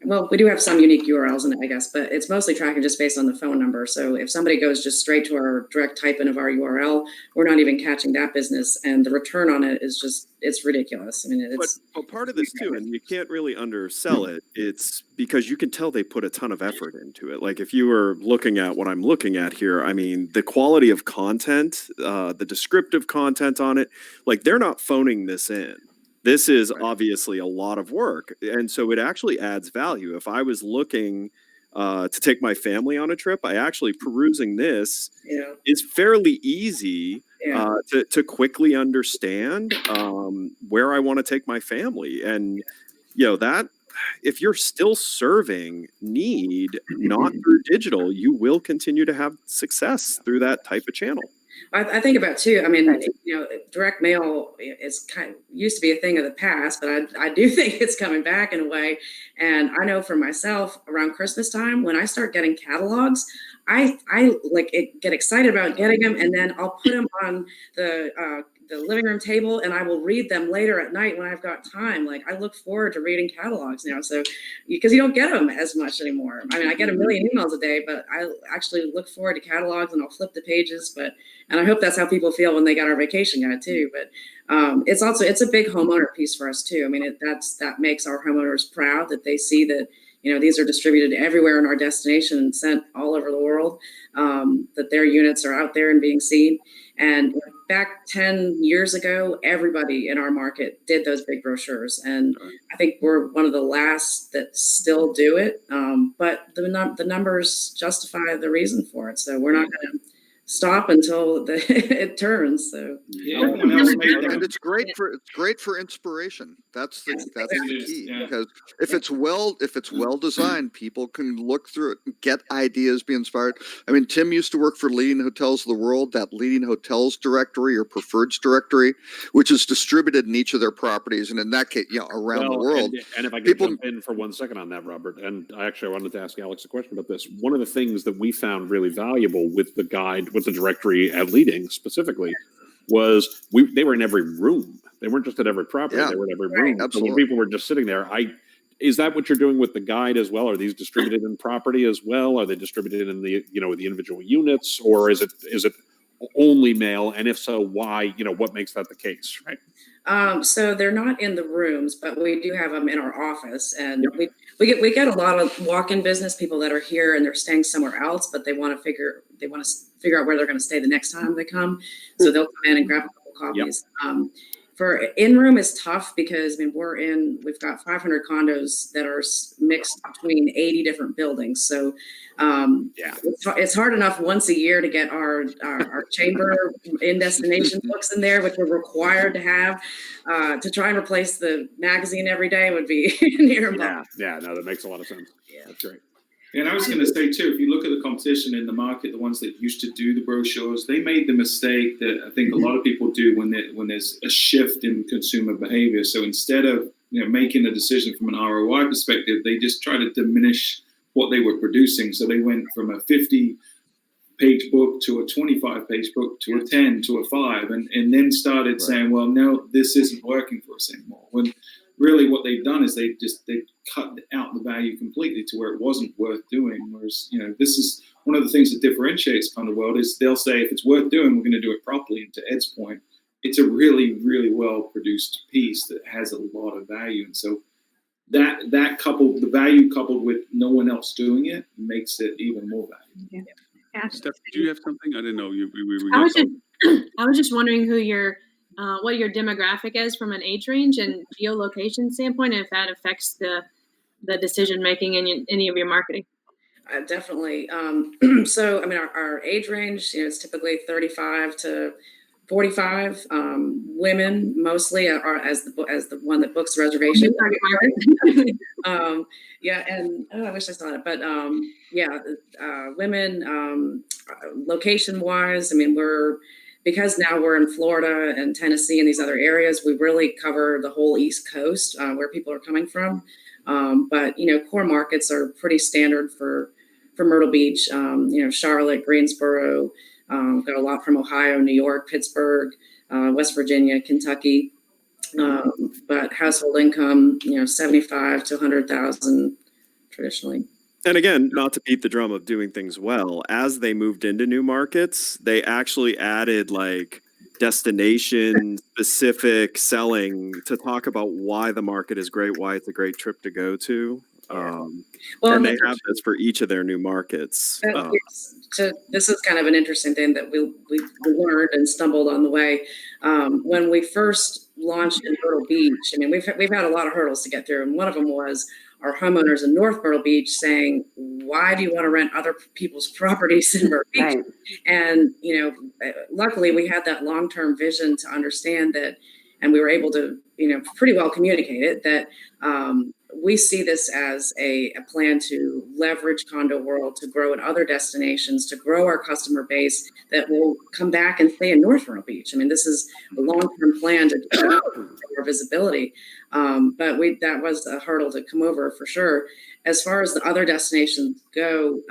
Well, we do have some unique URLs in it, I guess, but it's mostly tracking just based on the phone number. So if somebody goes just straight to our direct type in of our URL, we're not even catching that business. And the return on it is just, it's ridiculous. I mean, it's. But part of this too, and you can't really undersell it, it's because you can tell they put a ton of effort into it. Like if you were looking at what I'm looking at here, I mean, the quality of content, the descriptive content on it, like they're not phoning this in. This is obviously a lot of work. And so it actually adds value. If I was looking to take my family on a trip, I actually perusing this is fairly easy to quickly understand where I want to take my family. And, that if you're still serving need, not through digital, you will continue to have success through that type of channel. I think about too. I mean, direct mail is used to be a thing of the past, but I do think it's coming back in a way. And I know for myself, around Christmas time, when I start getting catalogs, I get excited about getting them, and then I'll put them on the living room table, and I will read them later at night when I've got time. Like I look forward to reading catalogs now, so because you don't get them as much anymore. I mean, I get a million emails a day, but I actually look forward to catalogs, and I'll flip the pages. And I hope that's how people feel when they got our vacation guide too. But it's a big homeowner piece for us too. I mean, that makes our homeowners proud that they see that these are distributed everywhere in our destination and sent all over the world. That their units are out there and being seen. And back 10 years ago, everybody in our market did those big brochures. And I think we're one of the last that still do it. But the numbers justify the reason for it. So we're not going to stop until it turns. So and it's great for inspiration. That's the key. Because if it's well designed, people can look through it, get ideas, be inspired. I mean, Tim used to work for Leading Hotels of the World, that Leading Hotels directory or preferreds directory, which is distributed in each of their properties, and in that case, around the world. And if I could jump in for 1 second on that, Robert, and I wanted to ask Alex a question about this. One of the things that we found really valuable with the guide, with the directory at Leading specifically, was they were in every room. They weren't just at every property. They were in every room. Absolutely. So when people were just sitting there, is that what you're doing with the guide as well? Are these distributed in property as well? Are they distributed in the the individual units, or is it only mail? And if so, why? What makes that the case, right? So they're not in the rooms, but we do have them in our office, and we get a lot of walk-in business, people that are here and they're staying somewhere else, but they want to figure out where they're going to stay the next time they come. So they'll come in and grab a couple copies. For in-room is tough because we've got 500 condos that are mixed between 80 different buildings. So it's hard enough once a year to get our chamber in destination books in there, which we're required to have. To try and replace the magazine every day would be near impossible. Yeah, no, that makes a lot of sense. That's great. And I was going to say too, if you look at the competition in the market, the ones that used to do the brochures, they made the mistake that I think a lot of people do when there's a shift in consumer behavior. So instead of making a decision from an ROI perspective, they just try to diminish what they were producing. So they went from a 50-page book to a 25-page book to a 10 to a 5, and then started saying, well, no, this isn't working for us anymore. When really what they've done is they cut out the value completely to where it wasn't worth doing. Whereas, this is one of the things that differentiates CondoWorld is they'll say, if it's worth doing, we're going to do it properly. And to Ed's point, it's a really, really well-produced piece that has a lot of value. And so that coupled, the value coupled with no one else doing it, makes it even more valuable. Yeah. Steph, do you have something? I didn't know I was just wondering who what your demographic is from an age range and geolocation standpoint, and if that affects the decision making in any of your marketing. Definitely. So, our age range, is typically 35 to 45. Women mostly are as the one that books the reservation. And I wish I saw it, but women. Location wise, because now we're in Florida and Tennessee and these other areas, we really cover the whole East Coast where people are coming from. But core markets are pretty standard for Myrtle Beach. Charlotte, Greensboro. Got a lot from Ohio, New York, Pittsburgh, West Virginia, Kentucky. But household income, 75 to 100,000 traditionally. And again, not to beat the drum of doing things well, as they moved into new markets, they actually added like destination specific selling to talk about why the market is great, why it's a great trip to go to. Well, And they have this for each of their new markets. This is kind of an interesting thing that we learned and stumbled on the way. When we first launched in Myrtle Beach, I mean, we've had a lot of hurdles to get through, and one of them was our homeowners in North Myrtle Beach saying, "Why do you want to rent other people's properties in Myrtle Beach?" Right. And luckily, we had that long-term vision to understand that, and we were able to, pretty well communicate it that. We see this as a plan to leverage Condo World to grow in other destinations, to grow our customer base that will come back and stay in North Myrtle Beach. I mean, this is a long-term plan to grow our visibility. But that was a hurdle to come over for sure. As far as the other destinations go,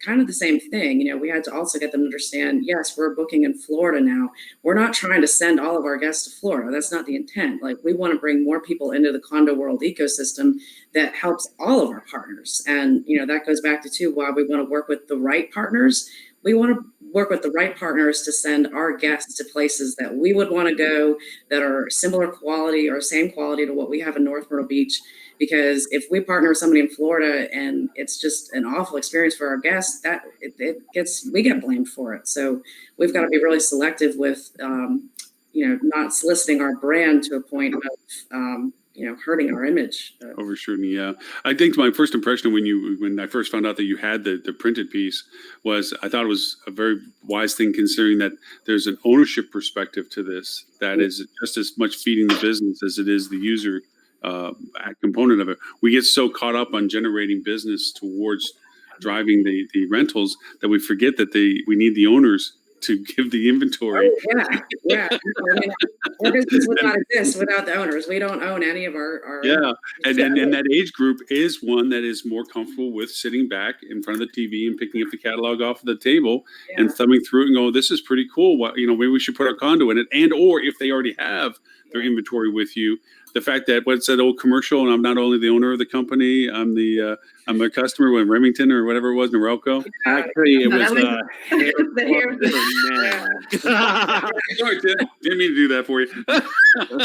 kind of the same thing. We had to also get them to understand, yes, we're booking in Florida now. We're not trying to send all of our guests to Florida. That's not the intent. Like, we want to bring more people into the Condo World ecosystem that helps all of our partners. And, that goes back to too, why we want to work with the right partners. We want to work with the right partners to send our guests to places that we would want to go that are similar quality or same quality to what we have in North Myrtle Beach. Because if we partner with somebody in Florida and it's just an awful experience for our guests, we get blamed for it. So we've got to be really selective with, not soliciting our brand to a point of, hurting our image. Overshooting, yeah. I think my first impression when I first found out that you had the printed piece was, I thought it was a very wise thing, considering that there's an ownership perspective to this that is just as much feeding the business as it is the user component of it. We get so caught up on generating business towards driving the rentals that we forget that we need the owners to give the inventory. Oh, yeah. Our business would not exist without the owners. We don't own any of our and that age group is one that is more comfortable with sitting back in front of the TV and picking up the catalog off of the table and thumbing through it and going, "This is pretty cool. What, maybe we should put our condo in it." And or if they already have their inventory with you, the fact that what's that old commercial, and I'm not only the owner of the company, I'm a customer with Remington or whatever it was, Norelco. Actually, it was Sorry, Tim. Didn't mean to do that for you.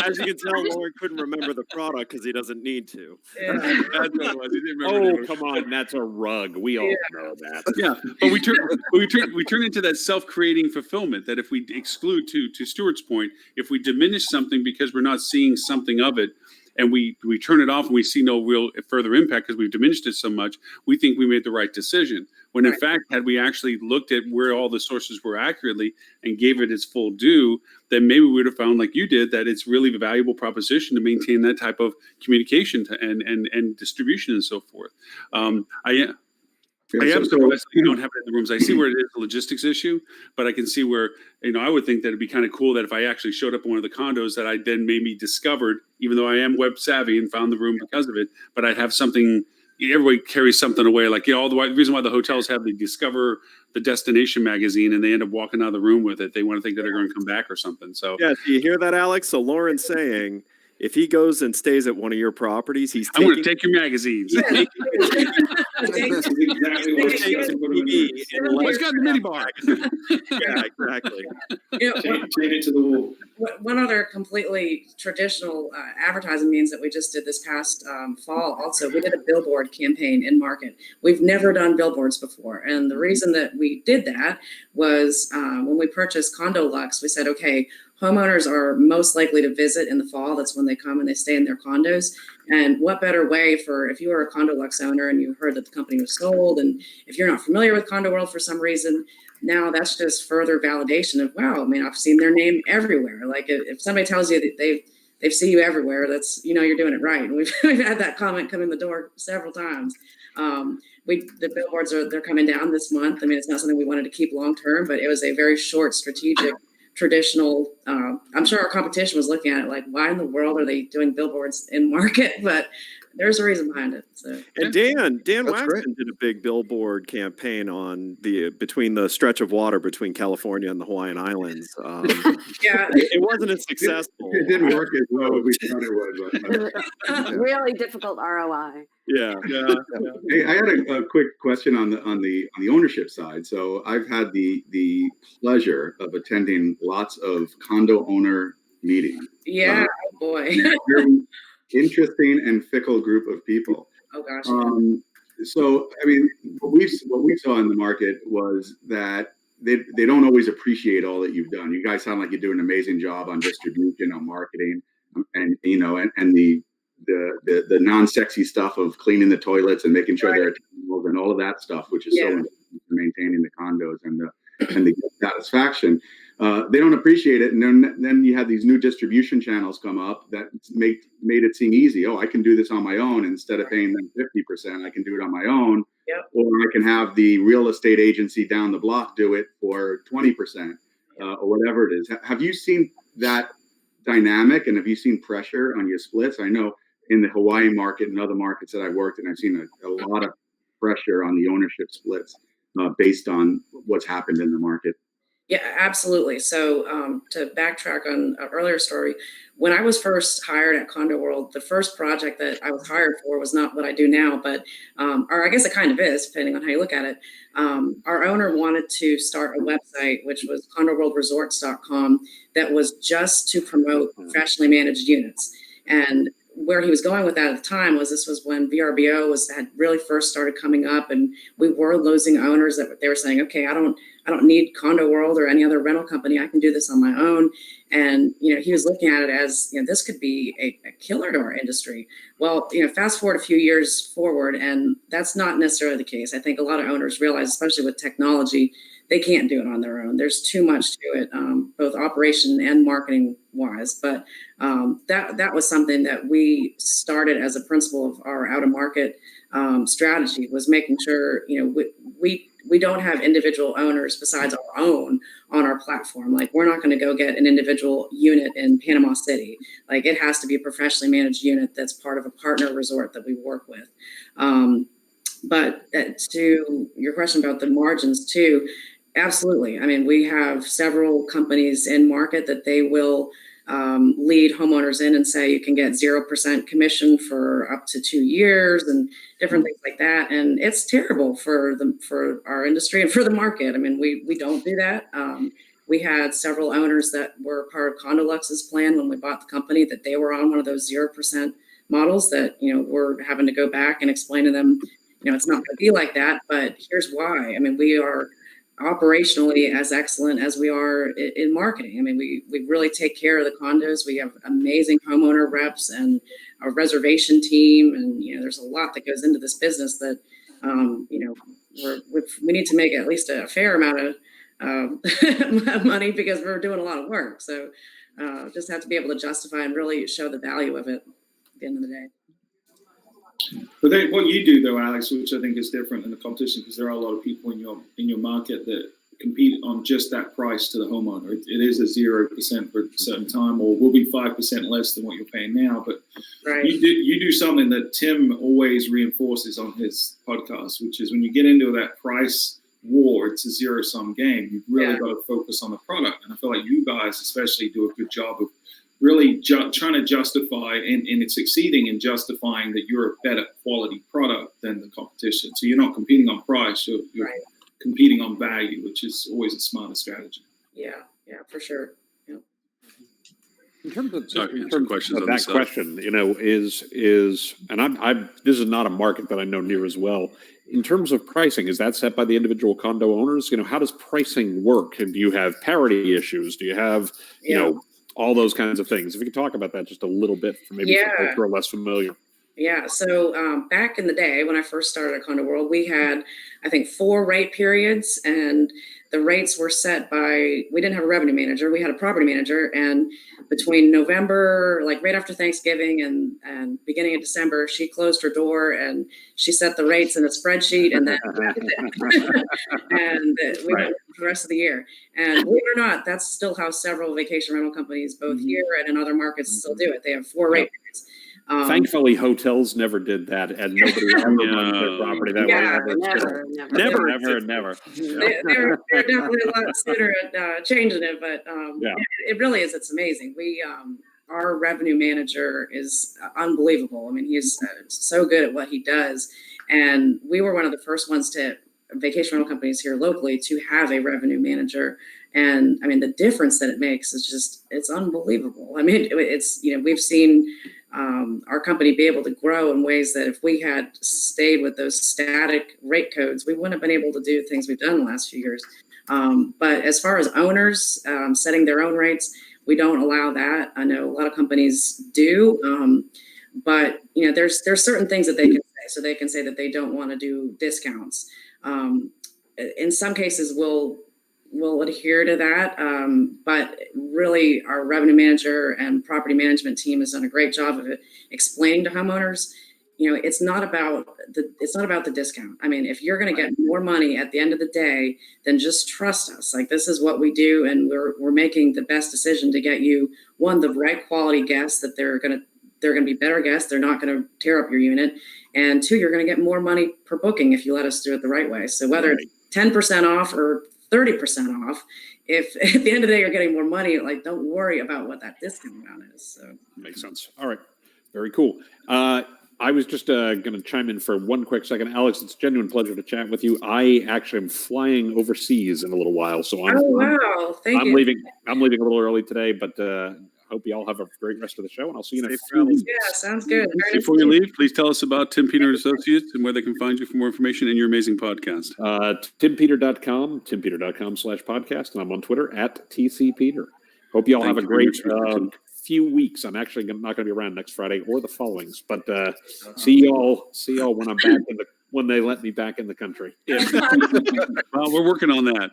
As you can tell, Lauren couldn't remember the product because he doesn't need to. That's what it was. He didn't remember. Come on, that's a rug. We all know that. Yeah, but we turn into that self-creating fulfillment that if we exclude, to Stuart's point, if we diminish something because we're not seeing something of it, and we turn it off and we see no real further impact because we've diminished it so much, we think we made the right decision. When in fact, had we actually looked at where all the sources were accurately and gave it its full due, then maybe we would have found, like you did, that it's really a valuable proposition to maintain that type of communication and distribution and so forth. I am surprised you don't have it in the rooms. I see where it is a logistics issue, but I can see where, I would think that it'd be kind of cool that if I actually showed up in one of the condos that I then maybe discovered, even though I am web savvy and found the room because of it, but I'd have something, everybody carries something away. Like, the reason why the hotels have the Discover the Destination magazine and they end up walking out of the room with it. They want to think that they're going to come back or something. So yeah, do you hear that, Alex? So Lauren's saying, if he goes and stays at one of your properties, I'm going to take your magazines. That's exactly what Let's go in the minibar. Yeah, exactly. Chain it to the wall. One other completely traditional advertising means that we just did this past fall also, we did a billboard campaign in market. We've never done billboards before. And the reason that we did that was when we purchased Condo Lux, we said, okay, homeowners are most likely to visit in the fall. That's when they come and they stay in their condos. And what better way if you are a Condo Lux owner and you heard that the company was sold, and if you're not familiar with Condo World for some reason, now that's just further validation of, wow, I mean, I've seen their name everywhere. Like, if somebody tells you that they've seen you everywhere, that's, you're doing it right. And we've had that comment come in the door several times. The billboards they're coming down this month. I mean, it's not something we wanted to keep long term, but it was a very short, strategic, traditional. I'm sure our competition was looking at it like, why in the world are they doing billboards in market? But there's a reason behind it. So. And Dan That's great. Waxman did a big billboard campaign on between the stretch of water between California and the Hawaiian Islands. Yeah, it wasn't as successful. It didn't work as well as we thought it would. But, Really difficult ROI. Yeah. hey, I had a quick question on the ownership side. So I've had the pleasure of attending lots of condo owner meetings. yeah, boy. Very interesting and fickle group of people. Oh gosh. So I mean, what we saw in the market was that they don't always appreciate all that you've done. You guys sound like you do an amazing job on distribution, on marketing, and the non-sexy stuff of cleaning the toilets and making sure they're attainable and all of that stuff, which is so important to maintaining the condos and the satisfaction. They don't appreciate it, and then you have these new distribution channels come up that made it seem easy. Oh, I can do this on my own instead of paying them 50%. I can do it on my own, or I can have the real estate agency down the block do it for 20%, or whatever it is. Have you seen that dynamic, and have you seen pressure on your splits? I know in the Hawaii market and other markets that I've worked in, I've seen a lot of pressure on the ownership splits based on what's happened in the market. Yeah, absolutely. So to backtrack on an earlier story, when I was first hired at Condo World, the first project that I was hired for was not what I do now, but or I guess it kind of is, depending on how you look at it. Our owner wanted to start a website, which was condoworldresorts.com, that was just to promote professionally managed units. And where he was going with that at the time was this was when VRBO had really first started coming up, and we were losing owners that they were saying, okay, I don't need Condo World or any other rental company. I can do this on my own. And, he was looking at it as, this could be a killer to our industry. Well, fast forward a few years forward, and that's not necessarily the case. I think a lot of owners realize, especially with technology, they can't do it on their own. There's too much to it, both operation and marketing wise. But that was something that we started as a principle of our out of market strategy, was making sure, we don't have individual owners besides our own on our platform. Like, we're not going to go get an individual unit in Panama City. Like, it has to be a professionally managed unit that's part of a partner resort that we work with. But to your question about the margins too, absolutely. I mean, we have several companies in market that they will lead homeowners in and say you can get 0% commission for up to 2 years and different things like that. And it's terrible for our industry and for the market. I mean, we don't do that. We had several owners that were part of CondoLuxe's plan when we bought the company that they were on one of those 0% models that, we're having to go back and explain to them, it's not going to be like that, but here's why. I mean, we are operationally as excellent as we are in marketing. I mean, we really take care of the condos. We have amazing homeowner reps and a reservation team. And, there's a lot that goes into this business that, we need to make at least a fair amount of money because we're doing a lot of work. So just have to be able to justify and really show the value of it at the end of the day. But what you do though, Alex, which I think is different than the competition, because there are a lot of people in your market that compete on just that price to the homeowner. It is a 0% for a certain time, or will be 5% less than what you're paying now. But you do something that Tim always reinforces on his podcast, which is when you get into that price war, it's a zero-sum game. You've really got to focus on the product, and I feel like you guys especially do a good job of really trying to justify, and it's succeeding in justifying that you're a better quality product than the competition. So you're not competing on price, you're competing on value, which is always a smarter strategy. Yeah, for sure. Yeah. In terms of questions on that question, is and this is not a market that I know near as well. In terms of pricing, is that set by the individual condo owners? How does pricing work? And do you have parity issues? Do you have, all those kinds of things? If you could talk about that just a little bit for maybe folks who are less familiar. Yeah. So back in the day when I first started at Condo World, we had, I think, 4 rate periods, and the rates were set by, we didn't have a revenue manager. We had a property manager, and between November, like right after Thanksgiving and beginning of December, she closed her door and she set the rates in a spreadsheet, and then and we went for the rest of the year. And believe it or not, that's still how several vacation rental companies, both here and in other markets, still do it. They have 4 rate periods. Thankfully, hotels never did that, and nobody ever runs their property that Yeah, way. Never. They're definitely a lot sooner at changing it, but Yeah. it really is. It's amazing. Our revenue manager is unbelievable. I mean, he's so good at what he does, and we were one of the first ones to vacation rental companies here locally to have a revenue manager. And I mean, the difference that it makes is just, it's unbelievable. I mean, it's, we've seen our company be able to grow in ways that if we had stayed with those static rate codes, we wouldn't have been able to do things we've done in the last few years. But as far as owners setting their own rates, we don't allow that. I know a lot of companies do, but there's certain things that they can say. So they can say that they don't want to do discounts. In some cases, we'll adhere to that, but really, our revenue manager and property management team has done a great job of explaining to homeowners. It's not about the discount. I mean, if you're going to get more money at the end of the day, then just trust us. Like, this is what we do, and we're making the best decision to get you, one, the right quality guests, that they're going to be better guests. They're not going to tear up your unit, and two, you're going to get more money per booking if you let us do it the right way. So whether it's 10% off or 30% off, if at the end of the day you're getting more money, like, don't worry about what that discount amount is. So makes sense. All right, very cool. I was just going to chime in for one quick second. Alex, it's a genuine pleasure to chat with you. I actually am flying overseas in a little while, so I'm leaving a little early today, but hope you all have a great rest of the show, and I'll see you in a few weeks. Yeah, sounds good. Before you leave, please tell us about Tim Peter Associates and where they can find you for more information and your amazing podcast. TimPeter.com, TimPeter.com/podcast, and I'm on Twitter @TCPeter. Hope you all have a great few weeks. I'm actually not going to be around next Friday or the followings, but see y'all when I'm back when they let me back in the country. Well, we're working on that.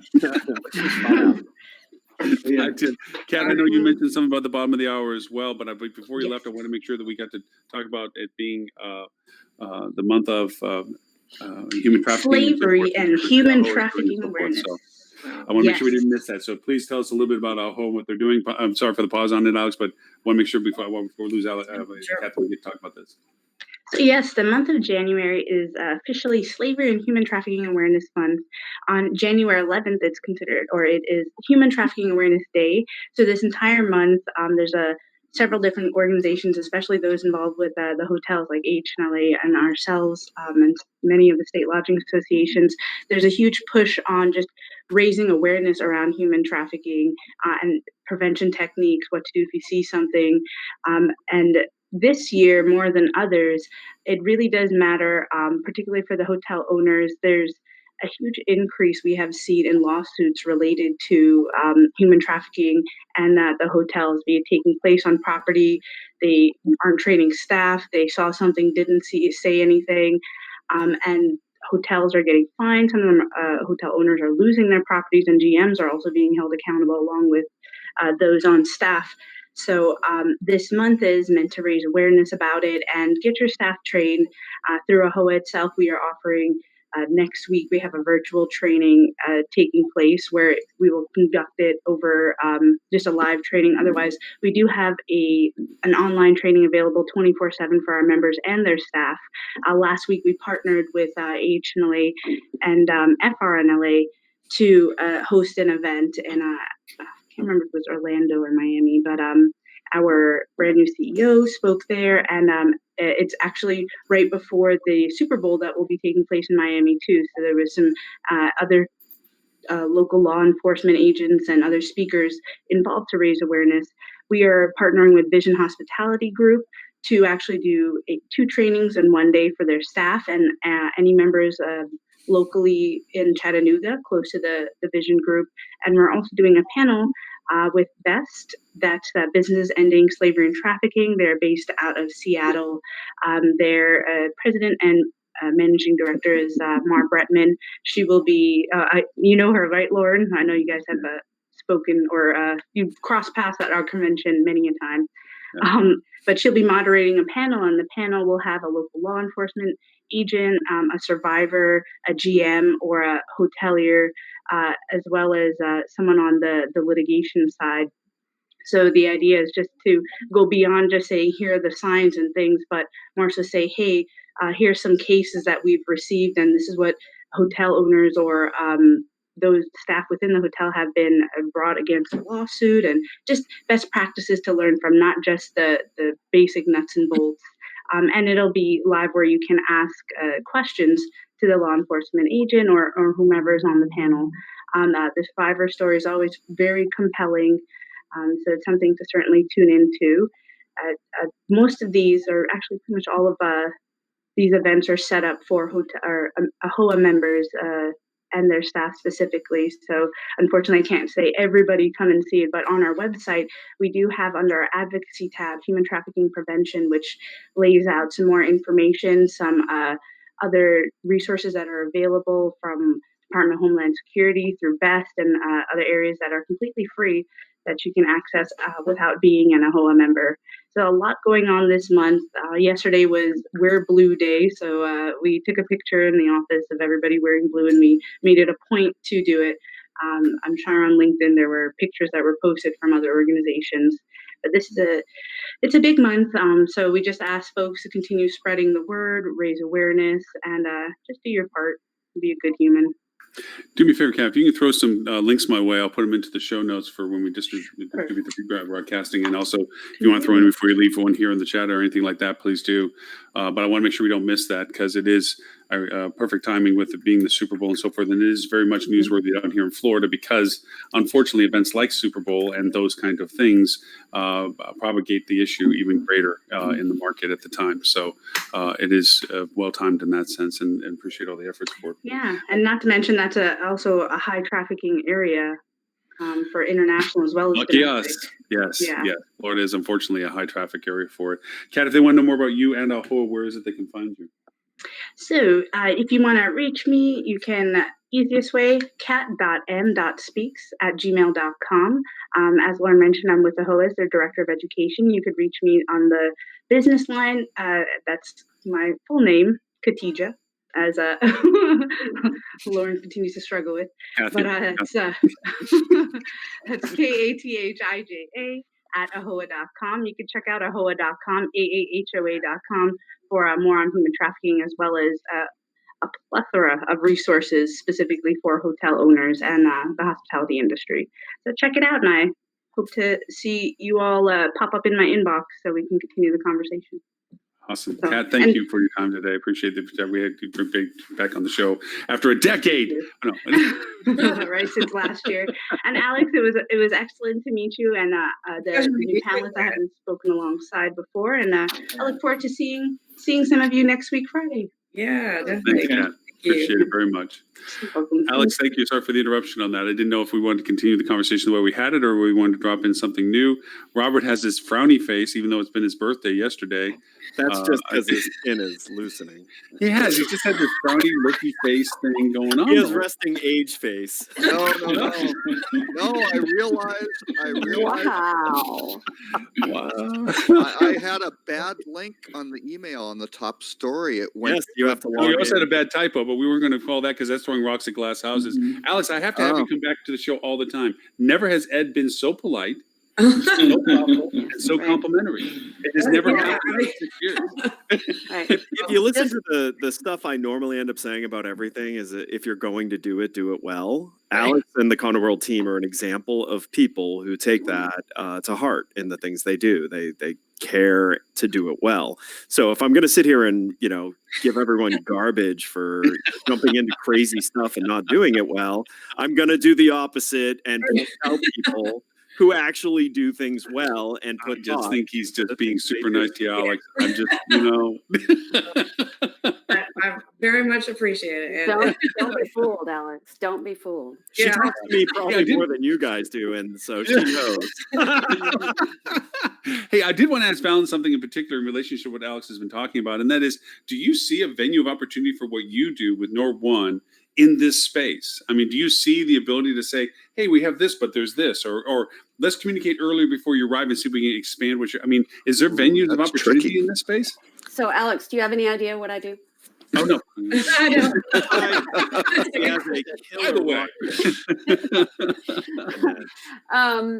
Kat, I know you mentioned something about the bottom of the hour as well, but before you left, I want to make sure that we got to talk about it being the month of human trafficking. Slavery and human trafficking awareness. So I want to make sure we didn't miss that. So please tell us a little bit about what they're doing. I'm sorry for the pause on it, Alex, but I want to make sure before we lose Alex, Kat, we get to talk about this. So yes, the month of January is officially Slavery and Human Trafficking Awareness Month. On January 11th, it is Human Trafficking Awareness Day. So this entire month, there's several different organizations, especially those involved with the hotels like AHLA and ourselves, and many of the state lodging associations. There's a huge push on just raising awareness around human trafficking and prevention techniques, what to do if you see something, and this year, more than others, it really does matter, particularly for the hotel owners. There's a huge increase we have seen in lawsuits related to human trafficking, and that the hotels be taking place on property. They aren't training staff. They saw something, didn't say anything, and hotels are getting fined. Some of them, hotel owners are losing their properties, and GMs are also being held accountable along with those on staff. So this month is meant to raise awareness about it and get your staff trained through AHOA itself. We are offering next week, we have a virtual training taking place where we will conduct it over just a live training. Otherwise, we do have an online training available 24/7 for our members and their staff. Last week, we partnered with AHLA and FRNLA to host an event in I can't remember if it was Orlando or Miami, but our brand new CEO spoke there, and it's actually right before the Super Bowl that will be taking place in Miami too. So there was some other local law enforcement agents and other speakers involved to raise awareness. We are partnering with Vision Hospitality Group to actually do 2 trainings in one day for their staff and any members locally in Chattanooga, close to the Vision Group. And we're also doing a panel with BEST, that's Business Ending Slavery and Trafficking. They're based out of Seattle. Their president and managing director is Mar Bretman. She will be, you know her, right, Lauren? I know you guys have spoken or you crossed paths at our convention many a time. But she'll be moderating a panel, and the panel will have a local law enforcement agent, a survivor, a GM, or a hotelier, as well as someone on the litigation side. So the idea is just to go beyond just saying, here are the signs and things, but more so say, hey, here's some cases that we've received, and this is what hotel owners or those staff within the hotel have been brought against a lawsuit, and just best practices to learn from, not just the basic nuts and bolts. And it'll be live where you can ask questions to the law enforcement agent or whomever is on the panel. This Fiverr story is always very compelling, so it's something to certainly tune into. Most of these, are actually pretty much all of these events, are set up for AHOA members and their staff specifically. So unfortunately, I can't say everybody come and see it, but on our website, we do have under our advocacy tab, human trafficking prevention, which lays out some more information, some other resources that are available from Department of Homeland Security through BEST and other areas that are completely free that you can access without being an AHOA member. So a lot going on this month. Yesterday was Wear Blue Day, so we took a picture in the office of everybody wearing blue, and we made it a point to do it. I'm sure on LinkedIn there were pictures that were posted from other organizations. But it's a big month, so we just ask folks to continue spreading the word, raise awareness, and just do your part, be a good human. Do me a favor, Cap. If you can throw some links my way, I'll put them into the show notes for when we distribute the broadcasting. And also, if you want to throw in before you leave one here in the chat or anything like that, please do. But I want to make sure we don't miss that, because it is perfect timing with it being the Super Bowl and so forth. And it is very much newsworthy down here in Florida, because unfortunately events like Super Bowl and those kind of things propagate the issue even greater in the market at the time. So it is well timed in that sense, and appreciate all the efforts for it. Yeah, and not to mention that's also a high trafficking area for international as well as Lucky domestic. us. Yes, Yeah. yes. Florida is unfortunately a high traffic area for it. Kat, if they want to know more about you and AHOA, where is it they can find you? So if you want to reach me, you can easiest way, kat.m.speaks@gmail.com. As Lauren mentioned, I'm with AHOA as their Director of Education. You could reach me on the business line. That's my full name, Katija, as Lauren continues to struggle with. Kathy, But it's KATHIJA @AHOA.com. You can check out AHOA.com, AAHOA.com for more on human trafficking, as well as a plethora of resources specifically for hotel owners and the hospitality industry. So check it out, and I hope to see you all pop up in my inbox so we can continue the conversation. Awesome. So, Kat, thank you for your time today. Appreciate that we had you back on the show after a decade. Right, since last year. And Alex, it was excellent to meet you, and the new panelists I haven't spoken alongside before, and I look forward to seeing some of you next week Friday. Yeah, Thank definitely. you, Kat. Appreciate it very much. Alex, thank you. Sorry for the interruption on that. I didn't know if we wanted to continue the conversation the way we had it, or we wanted to drop in something new. Robert has this frowny face, even though it's been his birthday yesterday. That's just because his skin is loosening. He has. He just had this frowny, looky face thing going on. He has resting age face. No. I realized. Wow. I had a bad link on the email on the top story. It went. Yes, you have to Oh, log you also in. had a bad typo, but we weren't going to call that because that's throwing rocks at glass houses. Alex, I have to have you come back to the show all the time. Never has Ed been so polite, so thoughtful, and so complimentary. It has never happened in 6 years. Right. If you listen to the stuff I normally end up saying about everything, is that if you're going to do it well. Alex and the Condo World team are an example of people who take that to heart in the things they do. They care to do it well. So if I'm going to sit here and, give everyone garbage for jumping into crazy stuff and not doing it well, I'm going to do the opposite and tell people who actually do things well and put I just thought think he's just the being things they super do. nice to you, Alex. I'm just, I very much appreciate it. Don't be fooled, Alex. Don't be fooled. She Yeah. talks to me probably I did. more than you guys do, and so she knows. Hey, I did want to ask Fallon something in particular in relationship to what Alex has been talking about, and that is, do you see a venue of opportunity for what you do with Nord One in this space? I mean, do you see the ability to say, hey, we have this, but there's this, or let's communicate earlier before you arrive and see if we can expand what you, I mean, is there venues of That's opportunity tricky. in this space? So, Alex, do you have any idea what I do? Oh, no. I know. He has a By the way.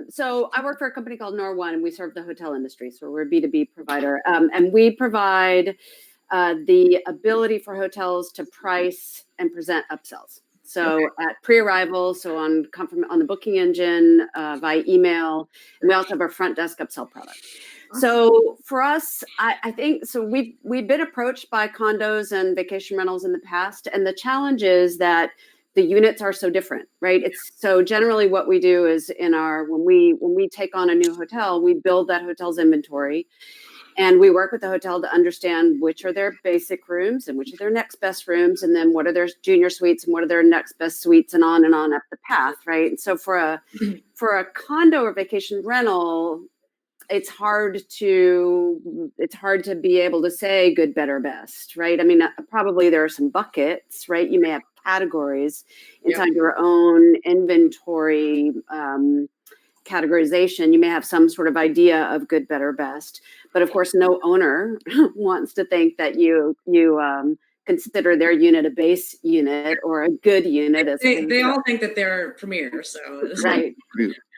So I work for a company called Nor1, and we serve the hotel industry. So we're a B2B provider. And we provide the ability for hotels to price and present upsells. So at pre-arrival, so on the booking engine, via email, and we also have our front desk upsell product. So for us, I think so. We've been approached by condos and vacation rentals in the past, and the challenge is that the units are so different, right? It's so generally what we do is when we take on a new hotel, we build that hotel's inventory. And we work with the hotel to understand which are their basic rooms and which are their next best rooms, and then what are their junior suites and what are their next best suites, and on up the path, right? And so for a condo or vacation rental, it's hard to be able to say good, better, best, right? I mean, probably there are some buckets, right? You may have categories inside your own inventory categorization. You may have some sort of idea of good, better, best, but of course, no owner wants to think that you consider their unit a base unit or a good unit. They all think that they're premier, so right.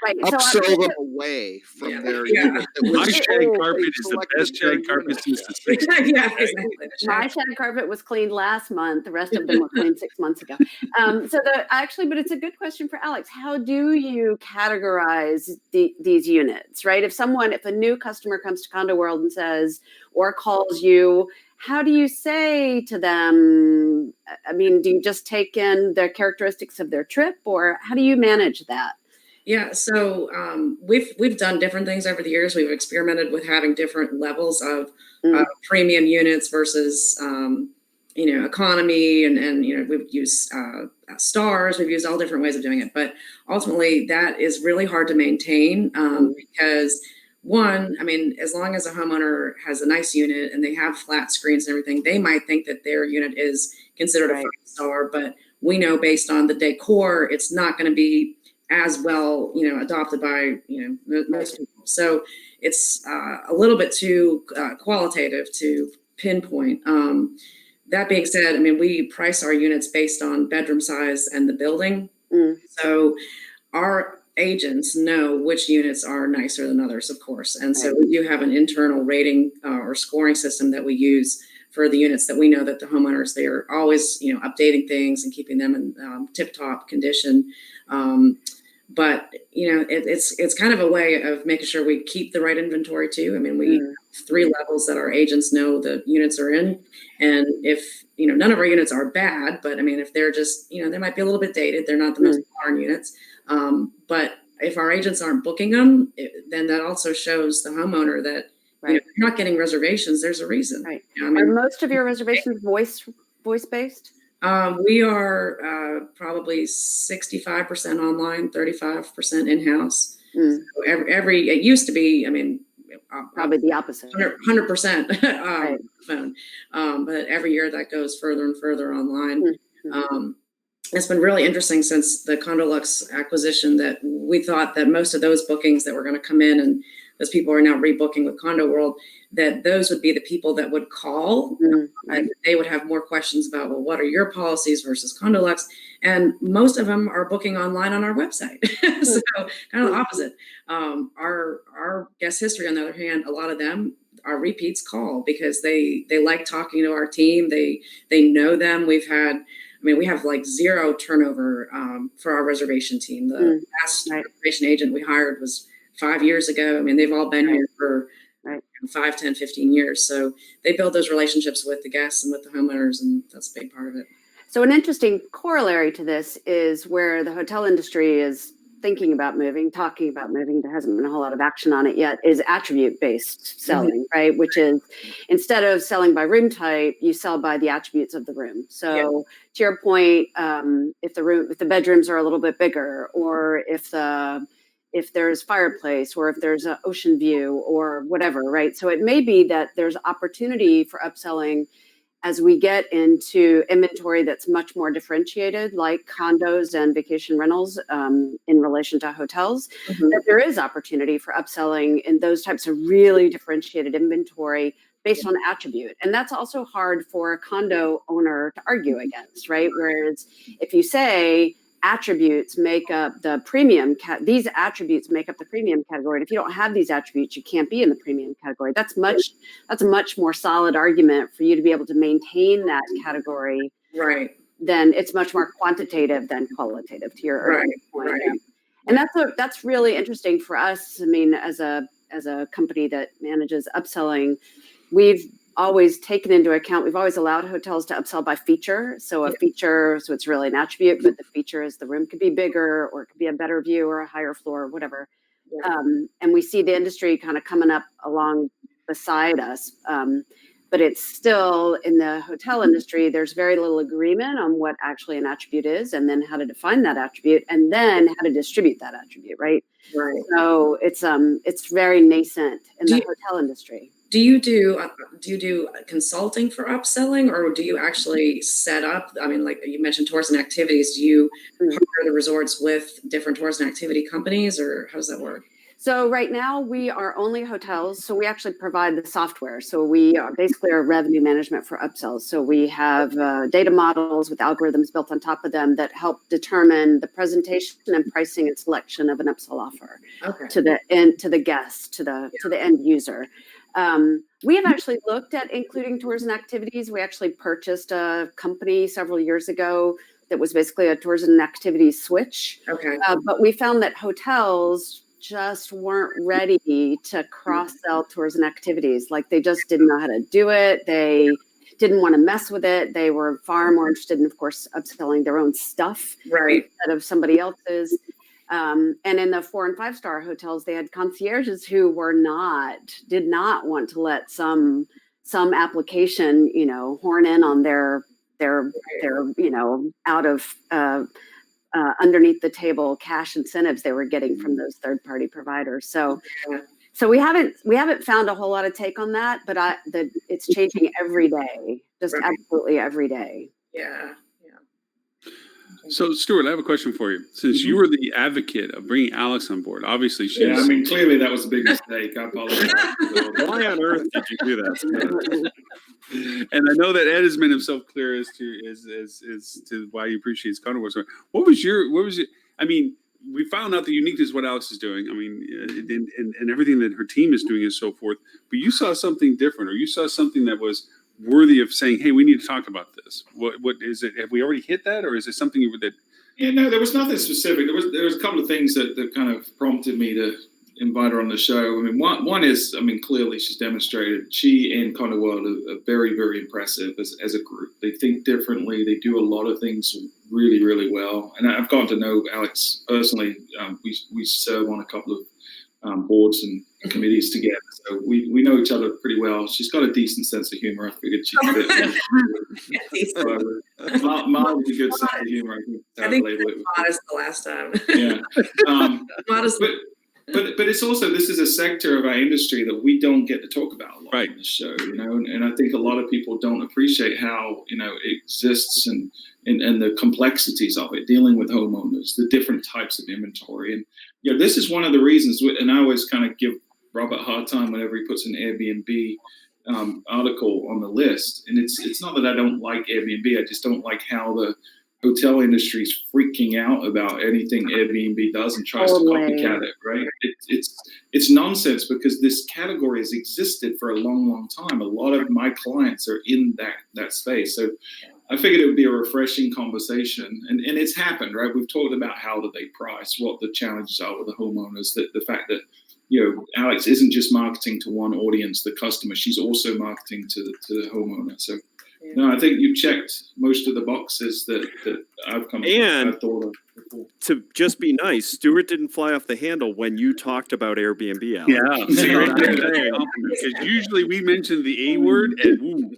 Right. Upsell them away from their unit. My shag carpet is the best shag carpet since the 60s. Yeah, exactly. My shag carpet was cleaned last month. The rest of them were cleaned 6 months ago. But it's a good question for Alex. How do you categorize these units, right? If a new customer comes to Condo World and says, or calls you, how do you say to them, I mean, do you just take in the characteristics of their trip, or how do you manage that? Yeah, so we've done different things over the years. We've experimented with having different levels of premium units versus economy, and we've used stars. We've used all different ways of doing it, but ultimately that is really hard to maintain because one, I mean, as long as a homeowner has a nice unit and they have flat screens and everything, they might think that their unit is considered a 5-star, but we know based on the decor, it's not going to be as well, adopted by, most people. So it's a little bit too qualitative to pinpoint. That being said, I mean, we price our units based on bedroom size and the building. So our agents know which units are nicer than others, of course. And so we do have an internal rating or scoring system that we use for the units that we know that the homeowners, they are always, updating things and keeping them in tip-top condition. But it's kind of a way of making sure we keep the right inventory too. I mean, we have 3 levels that our agents know the units are in, and if none of our units are bad, but I mean, if they're just they might be a little bit dated, they're not the most modern units. But if our agents aren't booking them, then that also shows the homeowner that if you're not getting reservations, there's a reason. Right. I mean, are most of your reservations voice based? We are probably 65% online, 35% in-house. So it used to be, I mean, probably the opposite. 100% phone. But every year that goes further and further online. It's been really interesting since the CondoLux acquisition that we thought that most of those bookings that were going to come in, and those people are now rebooking with Condo World, that those would be the people that would call. And they would have more questions about, well, what are your policies versus CondoLux? And most of them are booking online on our website. So kind of the opposite. Our guest history, on the other hand, a lot of them are repeats call because they like talking to our team. They know them. We have like 0 turnover for our reservation team. The last reservation agent we hired was 5 years ago. I mean, they've all been here for 5, 10, 15 years. So they build those relationships with the guests and with the homeowners, and that's a big part of it. So an interesting corollary to this is where the hotel industry is talking about moving, there hasn't been a whole lot of action on it yet, is attribute-based selling, right? Which is, instead of selling by room type, you sell by the attributes of the room. So to your point, if the bedrooms are a little bit bigger, or if there's fireplace, or if there's an ocean view or whatever, right? So it may be that there's opportunity for upselling as we get into inventory that's much more differentiated, like condos and vacation rentals in relation to hotels, that there is opportunity for upselling in those types of really differentiated inventory based on attribute. And that's also hard for a condo owner to argue against, right? Whereas if you say attributes make up the premium, these attributes make up the premium category. And if you don't have these attributes, you can't be in the premium category. That's a much more solid argument for you to be able to maintain that category. Right. Then it's much more quantitative than qualitative, to your earlier point. Right. And that's really interesting for us. I mean, as a company that manages upselling, we've always taken into account, we've always allowed hotels to upsell by feature. So a feature, so it's really an attribute, but the feature is the room could be bigger, or it could be a better view, or a higher floor, or whatever. And we see the industry kind of coming up along beside us. But it's still, in the hotel industry, there's very little agreement on what actually an attribute is, and then how to define that attribute, and then how to distribute that attribute, right? Right. So it's very nascent in the hotel industry. Do you do consulting for upselling, or do you actually set up? I mean, like you mentioned, tours and activities. Do you partner the resorts with different tours and activity companies, or how does that work? So right now we are only hotels. So we actually provide the software. So we are basically our revenue management for upsells. So we have data models with algorithms built on top of them that help determine the presentation and pricing and selection of an upsell offer to the guest, to the end user. We have actually looked at including tours and activities. We actually purchased a company several years ago that was basically a tours and activities switch. But we found that hotels just weren't ready to cross-sell tours and activities. Like, they just didn't know how to do it. They didn't want to mess with it. They were far more interested in, of course, upselling their own stuff instead of somebody else's. And in the 4- and 5-star hotels, they had concierges who did not want to let some application, horn in on their out of underneath the table cash incentives they were getting from those third-party providers. So we haven't found a whole lot of take on that, but it's changing every day, just absolutely every day. Yeah. So, Stuart, I have a question for you. Since you were the advocate of bringing Alex on board, obviously clearly that was a big mistake. I apologize. Why on earth did you do that? And I know that Ed has made himself clear as to why he appreciates Condor. What was your? I mean, we found out the uniqueness of what Alex is doing. I mean, and everything that her team is doing and so forth. But you saw something different, or you saw something that was worthy of saying, "Hey, we need to talk about this." What is it? Have we already hit that, or is it something that? Yeah, no, there was nothing specific. There was a couple of things that kind of prompted me to invite her on the show. I mean, one is, clearly she's demonstrated she and Condo World are very, very impressive as a group. They think differently. They do a lot of things really, really well. And I've gotten to know Alex personally. We serve on a couple of boards and committees together, so we know each other pretty well. She's got a decent sense of humor. I figured she'd fit mildly good sense of humor. I think modest the last time. Yeah, modest. But it's also, this is a sector of our industry that we don't get to talk about a lot on the show, and I think a lot of people don't appreciate how it exists and the complexities of it, dealing with homeowners, the different types of inventory, and this is one of the reasons. And I always kind of give Robert a hard time whenever he puts an Airbnb article on the list, and it's not that I don't like Airbnb, I just don't like how the hotel industry is freaking out about anything Airbnb does and tries to copycat it, right? It's nonsense, because this category has existed for a long, long time. A lot of my clients are in that space. So I figured it would be a refreshing conversation. And it's happened, right? We've talked about how do they price, what the challenges are with the homeowners, the fact that Alex isn't just marketing to one audience, the customer, she's also marketing to the homeowner. So no, I think you checked most of the boxes that I've thought of before. To just be nice, Stuart didn't fly off the handle when you talked about Airbnb, Alex. Yeah, because usually we mention the A word and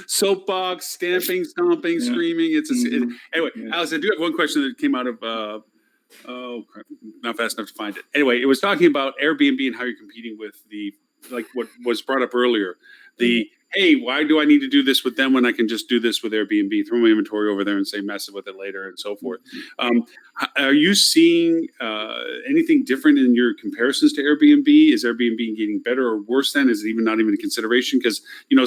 soapbox, stamping, stomping, screaming. Anyway, Alex, I do have one question that came out of not fast enough to find it. Anyway, it was talking about Airbnb and how you're competing with what was brought up earlier, the hey, why do I need to do this with them when I can just do this with Airbnb? Throw my inventory over there and say mess with it later and so forth. Are you seeing anything different in your comparisons to Airbnb? Is Airbnb getting better or worse then? Is it even not even a consideration? Because,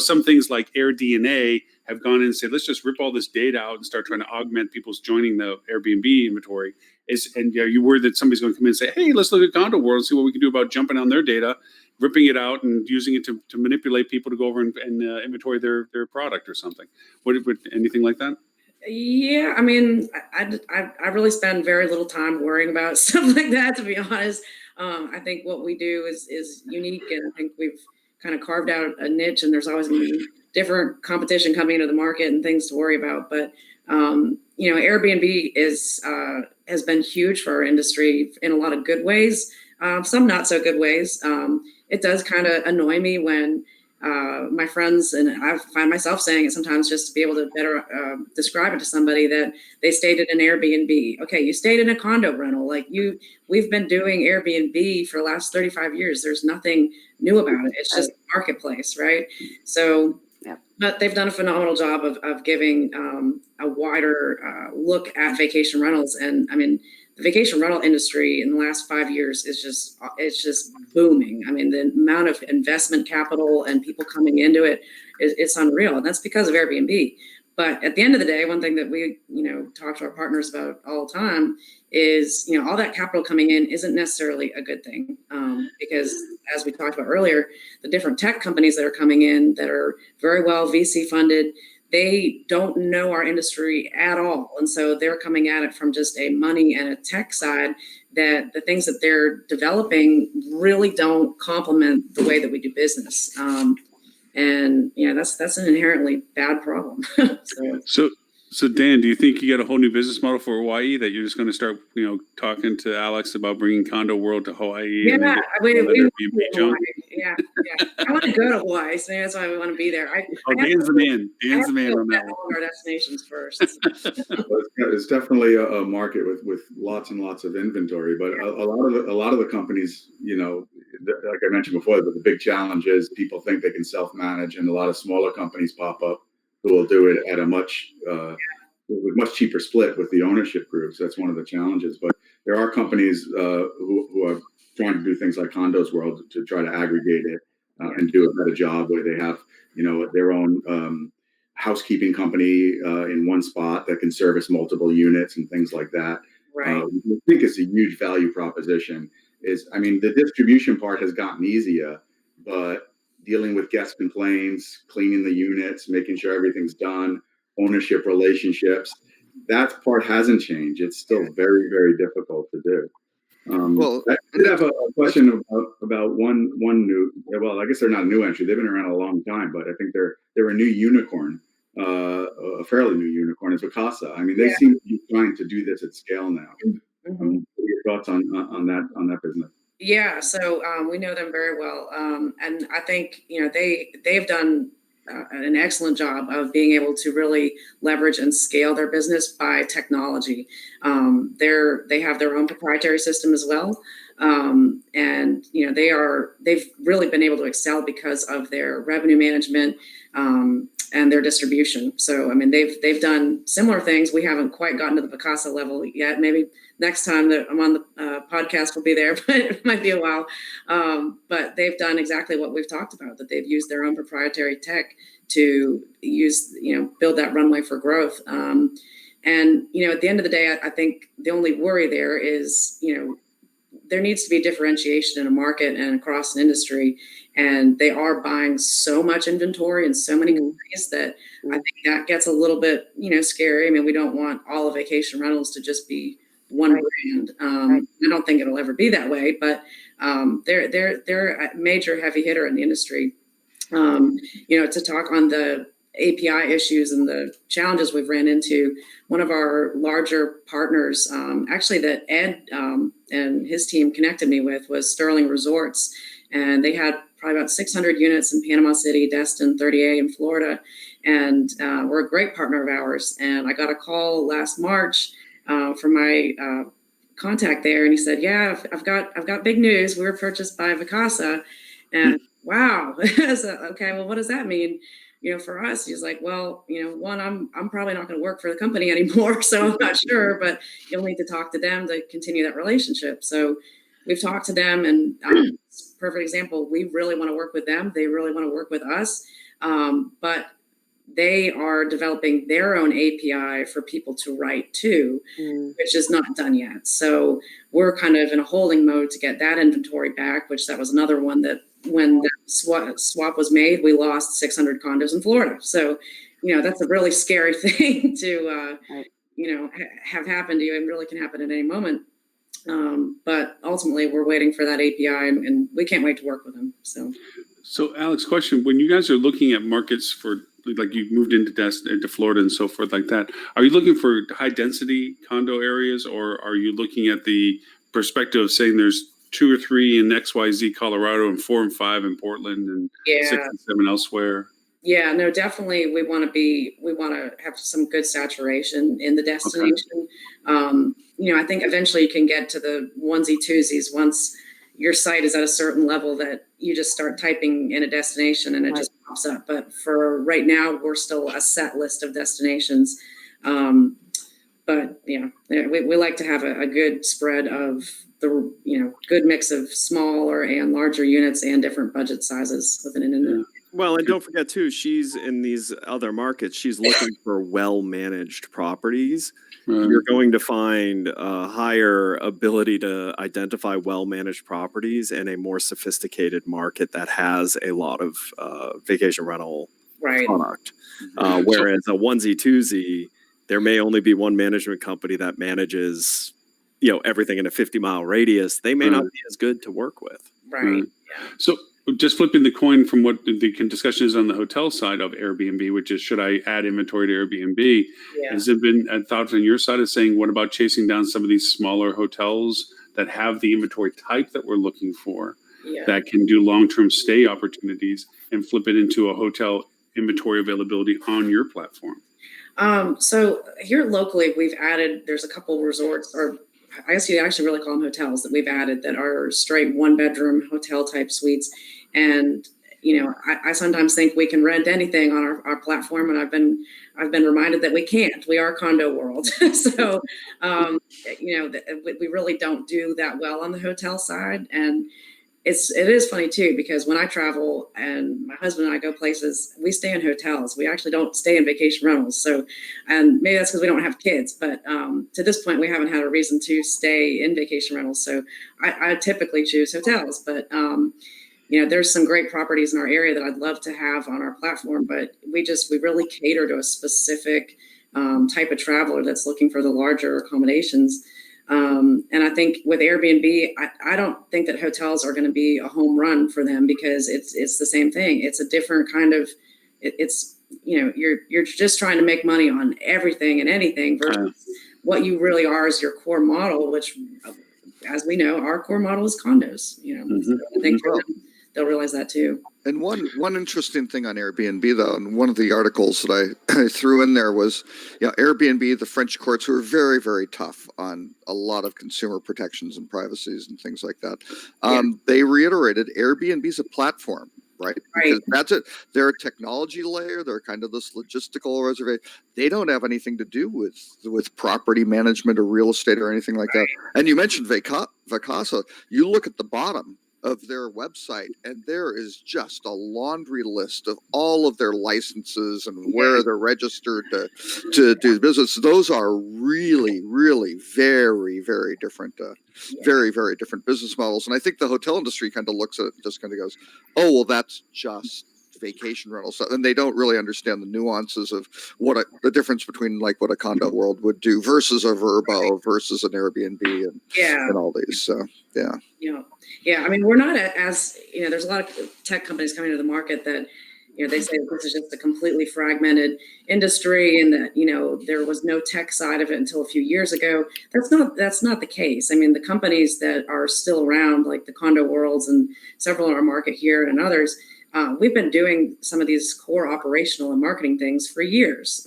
some things like AirDNA have gone in and said, let's just rip all this data out and start trying to augment people's joining the Airbnb inventory. Are you worried that somebody's going to come in and say, hey, let's look at Condo World and see what we can do about jumping on their data, ripping it out and using it to manipulate people to go over and inventory their product or something? Would anything like that? Yeah, I mean, I really spend very little time worrying about stuff like that, to be honest. I think what we do is unique, and I think we've kind of carved out a niche, and there's always going to be different competition coming into the market and things to worry about. But Airbnb has been huge for our industry in a lot of good ways, some not so good ways. It does kind of annoy me when my friends, and I find myself saying it sometimes just to be able to better describe it to somebody, that they stayed at an Airbnb. Okay, you stayed in a condo rental. We've been doing Airbnb for the last 35 years. There's nothing new about it. It's just a marketplace, right? So, yeah. But they've done a phenomenal job of giving a wider look at vacation rentals. And I mean, the vacation rental industry in the last 5 years is just booming. I mean, the amount of investment capital and people coming into it it's unreal, and that's because of Airbnb. But at the end of the day, one thing that we talk to our partners about all the time is all that capital coming in isn't necessarily a good thing, because as we talked about earlier, the different tech companies that are coming in that are very well VC funded, they don't know our industry at all. And so they're coming at it from just a money and a tech side, that the things that they're developing really don't complement the way that we do business. And that's an inherently bad problem. So Dan, do you think you got a whole new business model for Hawaii, that you're just going to start, talking to Alex about bringing Condo World to Hawaii? Yeah, and then yeah. I want to go to Hawaii, so that's why we want to be there. Dan's the man. Dan's the man on that one. All of our destinations first. It's definitely a market with lots and lots of inventory, but a lot of the companies, like I mentioned before, the big challenge is people think they can self-manage, and a lot of smaller companies pop up who will do it at a much cheaper split with the ownership groups. That's one of the challenges. But there are companies who are trying to do things like Condos World to try to aggregate it and do a better job, where they have their own housekeeping company in one spot that can service multiple units and things like that. Right. I think it's a huge value proposition. The distribution part has gotten easier, but dealing with guest complaints, cleaning the units, making sure everything's done, ownership relationships, that part hasn't changed. It's still very, very difficult to do. I did have a question about one new. Well, I guess they're not a new entry. They've been around a long time, but I think they're a new unicorn, a fairly new unicorn. It's Vacasa. I mean, they seem to be trying to do this at scale now. Mm-hmm. What are your thoughts on that business? Yeah, so we know them very well, and I think they've done an excellent job of being able to really leverage and scale their business by technology. They have their own proprietary system as well, and they've really been able to excel because of their revenue management and their distribution. So I mean, they've done similar things. We haven't quite gotten to the Vacasa level yet. Maybe next time that I'm on the podcast, we'll be there, but it might be a while. But they've done exactly what we've talked about, that they've used their own proprietary tech to build that runway for growth. And at the end of the day, I think the only worry there is, there needs to be differentiation in a market and across an industry. And they are buying so much inventory and so many companies that I think that gets a little bit, scary. I mean, we don't want all of vacation rentals to just be one brand. I don't think it'll ever be that way, but they're a major heavy hitter in the industry. To talk on the API issues and the challenges we've ran into, one of our larger partners, actually that Ed and his team connected me with, was Sterling Resorts, and they had probably about 600 units in Panama City, Destin, 30A in Florida, and we're a great partner of ours. And I got a call last March from my contact there, and he said, "Yeah, I've got big news. We were purchased by Vacasa." And wow. So, okay, well, what does that mean? For us, he's like, well, one, I'm probably not going to work for the company anymore, so I'm not sure, but you'll need to talk to them to continue that relationship. So we've talked to them, and perfect example, we really want to work with them. They really want to work with us, but they are developing their own API for people to write to, which is not done yet. So we're kind of in a holding mode to get that inventory back, which that was another one that when the swap was made, we lost 600 condos in Florida. So, that's a really scary thing to, have happen to you, and really can happen at any moment. But ultimately, we're waiting for that API, and we can't wait to work with them. So Alex, question: when you guys are looking at markets for, like, you moved into Florida and so forth like that, are you looking for high density condo areas, or are you looking at the perspective of saying there's 2 or 3 in XYZ Colorado and 4 and 5 in Portland and 6 and 7 elsewhere? Yeah, no, definitely. We want to have some good saturation in the destination. Okay. I think eventually you can get to the onesie twosies once your site is at a certain level that you just start typing in a destination and it just pops up. But for right now, we're still a set list of destinations. But we like to have a good spread of the, good mix of smaller and larger units and different budget sizes within an industry. Well, and don't forget too, she's in these other markets. She's looking for well-managed properties. You're going to find a higher ability to identify well-managed properties in a more sophisticated market that has a lot of vacation rental product. Whereas a onesie twosie, there may only be one management company that manages, everything in a 50-mile radius. They may not be as good to work with. Right. So just flipping the coin from what the discussion is on the hotel side of Airbnb, which is, should I add inventory to Airbnb? Yeah. Has there been a thought on your side of saying, what about chasing down some of these smaller hotels that have the inventory type that we're looking for, that can do long-term stay opportunities and flip it into a hotel inventory availability on your platform? So here locally, there's a couple resorts, or I guess you actually really call them hotels, that we've added that are straight 1-bedroom hotel type suites. And, I sometimes think we can rent anything on our platform. And I've been reminded that we can't. We are condo world. So, we really don't do that well on the hotel side. And it is funny too, because when I travel and my husband and I go places, we stay in hotels. We actually don't stay in vacation rentals. So, and maybe that's because we don't have kids, but to this point, we haven't had a reason to stay in vacation rentals. So I typically choose hotels, but there's some great properties in our area that I'd love to have on our platform, but we really cater to a specific type of traveler that's looking for the larger accommodations. And I think with Airbnb, I don't think that hotels are going to be a home run for them, because it's the same thing. It's a different kind of, you're just trying to make money on everything and anything versus what you really are is your core model, which, as we know, our core model is condos. So I think they'll realize that too. And one interesting thing on Airbnb, though, and one of the articles that I threw in there was, Airbnb, the French courts were very, very tough on a lot of consumer protections and privacies and things like that. They reiterated Airbnb is a platform, right? Because that's it. They're a technology layer. They're kind of this logistical reservation. They don't have anything to do with property management or real estate or anything like that. And you mentioned Vacasa. You look at the bottom of their website, and there is just a laundry list of all of their licenses and where they're registered to do business. Those are really, really very, very different, very, very different business models. And I think the hotel industry kind of looks at it and just kind of goes, oh, well, that's just vacation rentals, and they don't really understand the nuances of the difference between like what a condo world would do versus a Vrbo versus an Airbnb and all these. So I mean, we're not as there's a lot of tech companies coming to the market that they say this is just a completely fragmented industry, and that there was no tech side of it until a few years ago. That's not the case. I mean, the companies that are still around, like the Condo Worlds and several in our market here and others, we've been doing some of these core operational and marketing things for years.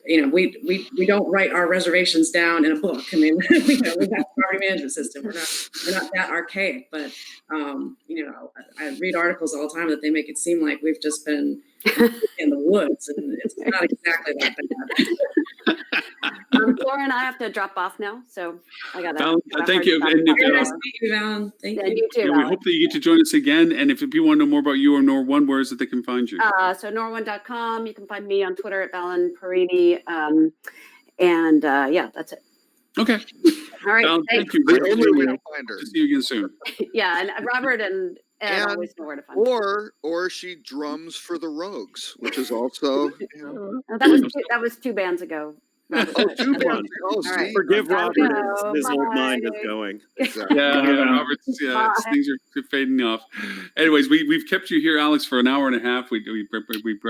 we don't write our reservations down in a book. I mean, we have a property management system. We're not that archaic, but I read articles all the time that they make it seem like we've just been in the woods, and it's not exactly that bad. Lauren, I have to drop off now, so I got Val, thank you. And if, Very nice to meet you, Val. Thank Yeah, you. you too. we Alex. hope that you get to join us again. And if people want to know more about you or Nor1, where is it they can find you? So Nor1.com. You can find me on Twitter at Valen Perini. Yeah, that's it. Okay. All right. Val, Thanks. thank you. The only way to find her. See you again soon. Yeah, and Robert and Ed And- always know where to find me. Or she drums for the Rogues, which is also, No, that was 2 bands ago. Robert. oh, two bands. Oh, All right. see, Forgive Bye. Robert. His old Bye. mind is going. exactly. Robert's, Bye. things are fading off. Anyways, we've kept you here, Alex, for an hour and a half. We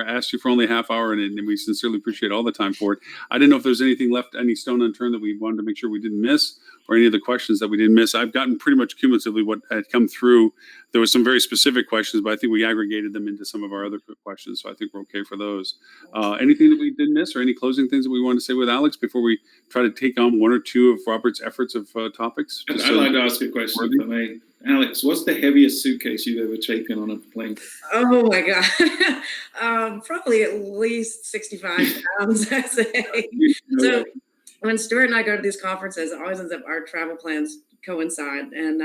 asked you for only a half hour, and we sincerely appreciate all the time for it. I didn't know if there's anything left, any stone unturned that we wanted to make sure we didn't miss, or any of the questions that we didn't miss. I've gotten pretty much cumulatively what had come through. There was some very specific questions, but I think we aggregated them into some of our other questions, so I think we're okay for those. Anything that we didn't miss, or any closing things that we want to say with Alex before we try to take on one or two of Robert's efforts of topics? I'd like to ask a question, if I may. Alex, what's the heaviest suitcase you've ever taken on a plane? Oh my God. Probably at least 65 pounds, I'd say. So when Stuart and I go to these conferences, it always ends up our travel plans coincide. And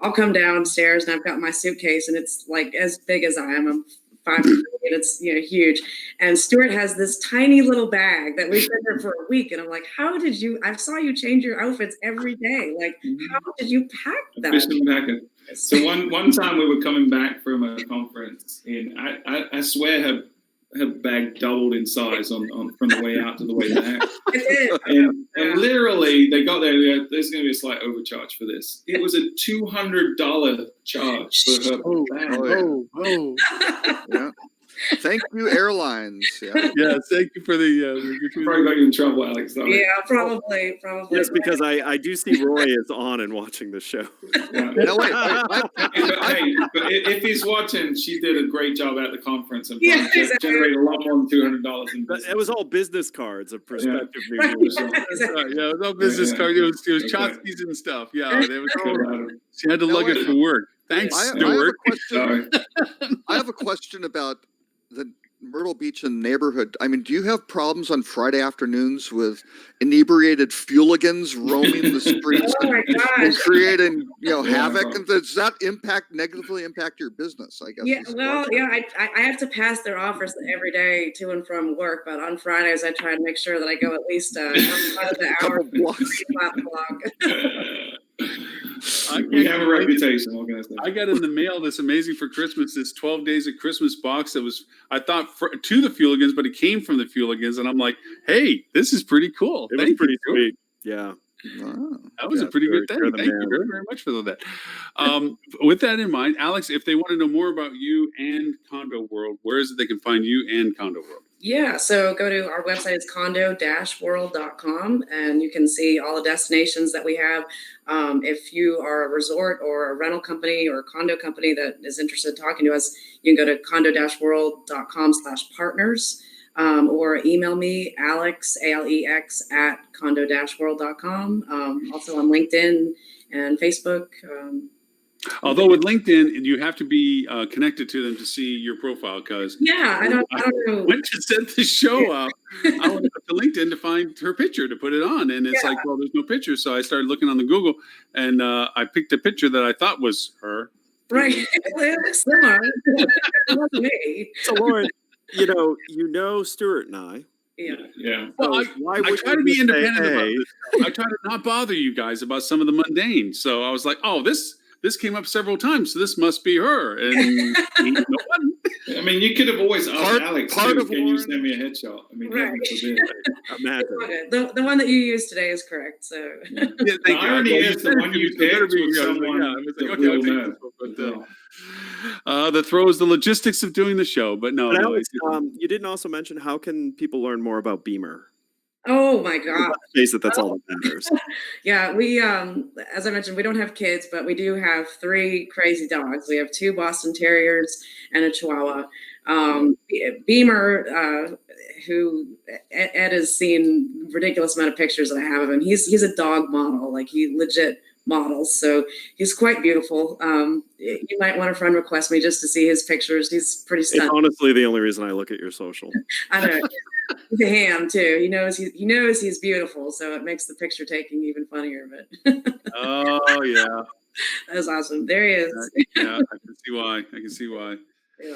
I'll come downstairs and I've got my suitcase and it's like as big as I am. I'm 5'3" and it's huge. And Stuart has this tiny little bag that we've been there for a week. And I'm like, I saw you change your outfits every day. Like, how did you pack that? Fishing packer. So one time we were coming back from a conference, and I swear her bag doubled in size on from the way out to the way back. And literally they got there. There's going to be a slight overcharge for this. It was a $200 charge for her bag. Yeah. Thank you, airlines. Yeah. Yeah, thank you for the. Probably got you in trouble, Alex. Sorry. Yeah, probably. Yes, because I do see Roy is on and watching the show. Yeah. No, wait. But if he's watching, she did a great job at the conference and Yeah, exactly. generated a lot more than $200 in business. It was all business cards of prospective new Right. users. Yeah, it was all business Yeah. card. It was Okay. tchotchkes and stuff. Yeah, it was cool. Cool. She had to No, lug it wait. for work. Thanks, I have a Stuart. question. Sorry. I have a question about the Myrtle Beach and neighborhood. I mean, do you have problems on Friday afternoons with inebriated fooligans roaming the streets Oh my and gosh. creating, Yeah. havoc? And does that negatively impact your business? I guess. Yeah, is the well, question. yeah, I have to pass their offers every day to and from work, but on Fridays I try to make sure that I go at least out of the hour Couple blocks. block. We have a reputation. What can I say? I got in the mail this amazing for Christmas, this 12 days of Christmas box that was, I thought, to the Fuligans, but it came from the Fuligans. And I'm like, hey, this is pretty cool. It was Thank pretty you. sweet. Yeah. Wow. That was Yeah, a pretty good very thing. the Thank you man. very, very much for that. With that in mind, Alex, if they want to know more about you and Condo World, where is it they can find you and Condo World? Yeah, so go to our website, it's condo-world.com, and you can see all the destinations that we have. If you are a resort or a rental company or a condo company that is interested in talking to us, you can go to condo-world.com/partners, or email me, Alex, ALEX, at condo-world.com. Also on LinkedIn and Facebook. Although with LinkedIn, you have to be connected to them to see your profile because Yeah, I don't know. went to set the show up. I went up to LinkedIn to find her picture to put it on, and it's like, well, there's no picture. So I started looking on the Google, and I picked a picture that I thought was her. Right, it looks similar. It wasn't me. So Lauren, you know Stuart and I. Yeah. Well, So I why I would try to you be say, independent about hey, this. I try to not bother you guys about some of the mundane. So I was like, oh, this came up several times, so this must be her. And no one. I mean, you could have always asked Alex, part too, of can you Lauren- send me a headshot? I mean, Right. heaven forbid. imagine? The one that you used today is correct. So Yeah, The thank you. irony Well, is the one you better picked be- was yeah, I was like, someone yeah, I was like, that okay, we'll I'll take know. this one, but, that throws the logistics of doing the show, but no, But no, Alex, it's- you didn't also mention how can people learn more about Beamer? oh my God. Let's face it, that's all that matters. Yeah, we as I mentioned, we don't have kids, but we do have 3 crazy dogs. We have 2 Boston Terriers and a Chihuahua. Beamer who Ed has seen ridiculous amount of pictures that I have of him. He's a dog model, like he legit models. So he's quite beautiful. You might want to friend request me just to see his pictures. He's pretty It's stunning. honestly the only reason I look at your social. I know. He's a ham too. He knows he's beautiful, so it makes the picture taking even funnier. But Oh yeah, that's awesome. There he is. yeah. I can see why. Yeah.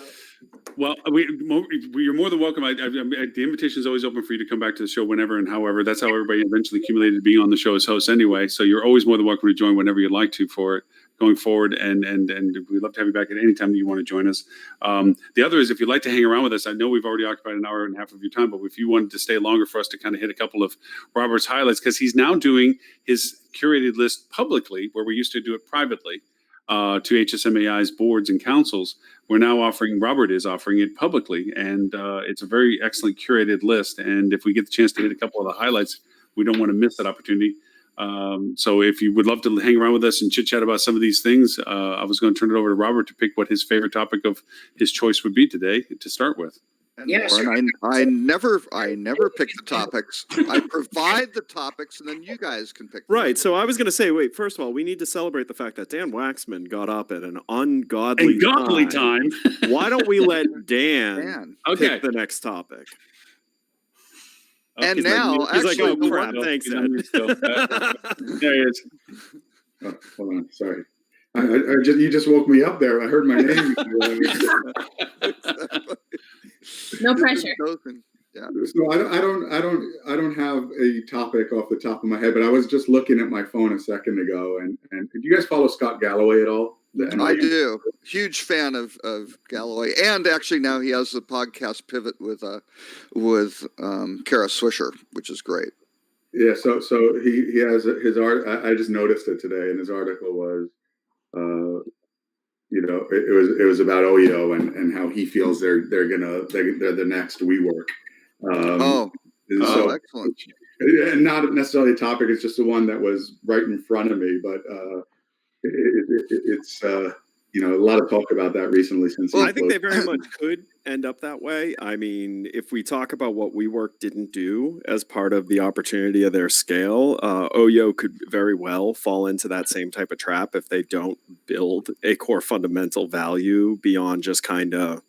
Well, you're more than welcome. The invitation is always open for you to come back to the show whenever and however. That's how everybody eventually accumulated being on the show as hosts anyway. So you're always more than welcome to join whenever you'd like to for it going forward. And we'd love to have you back at any time that you want to join us. The other is if you'd like to hang around with us, I know we've already occupied an hour and a half of your time, but if you wanted to stay longer for us to kind of hit a couple of Robert's highlights, because he's now doing his curated list publicly, where we used to do it privately. To HSMAI's boards and councils, Robert is offering it publicly, and it's a very excellent curated list. And if we get the chance to hit a couple of the highlights, we don't want to miss that opportunity. So if you would love to hang around with us and chit chat about some of these things, I was going to turn it over to Robert to pick what his favorite topic of his choice would be today to start with. And Yeah, Lauren, I never pick the topics. I provide the topics, and then you guys can pick. Right. So I was going to say, wait, first of all, we need to celebrate the fact that Dan Waxman got up at an ungodly time. Why don't we let Dan Dan. pick the next topic? And he's now, He's like, actually, oh, the crap. one- Thanks, He's Ed. on mute still. There he is. Oh, hold on, sorry. You just woke me up there. I heard my name. No pressure. Yeah. So I don't have a topic off the top of my head, but I was just looking at my phone a second ago. And did you guys follow Scott Galloway at all? I do. Huge fan of Galloway, and actually now he has the podcast Pivot with Kara Swisher, which is great. Yeah. So he has his art. I just noticed it today, and his article was, it was about OYO and how he feels they're the next WeWork. So excellent. And not necessarily a topic. It's just the one that was right in front of me, but it's a lot of talk about that recently since. Well, I think they very much could end up that way. I mean, if we talk about what WeWork didn't do as part of the opportunity of their scale, OYO could very well fall into that same type of trap if they don't build a core fundamental value beyond just kind of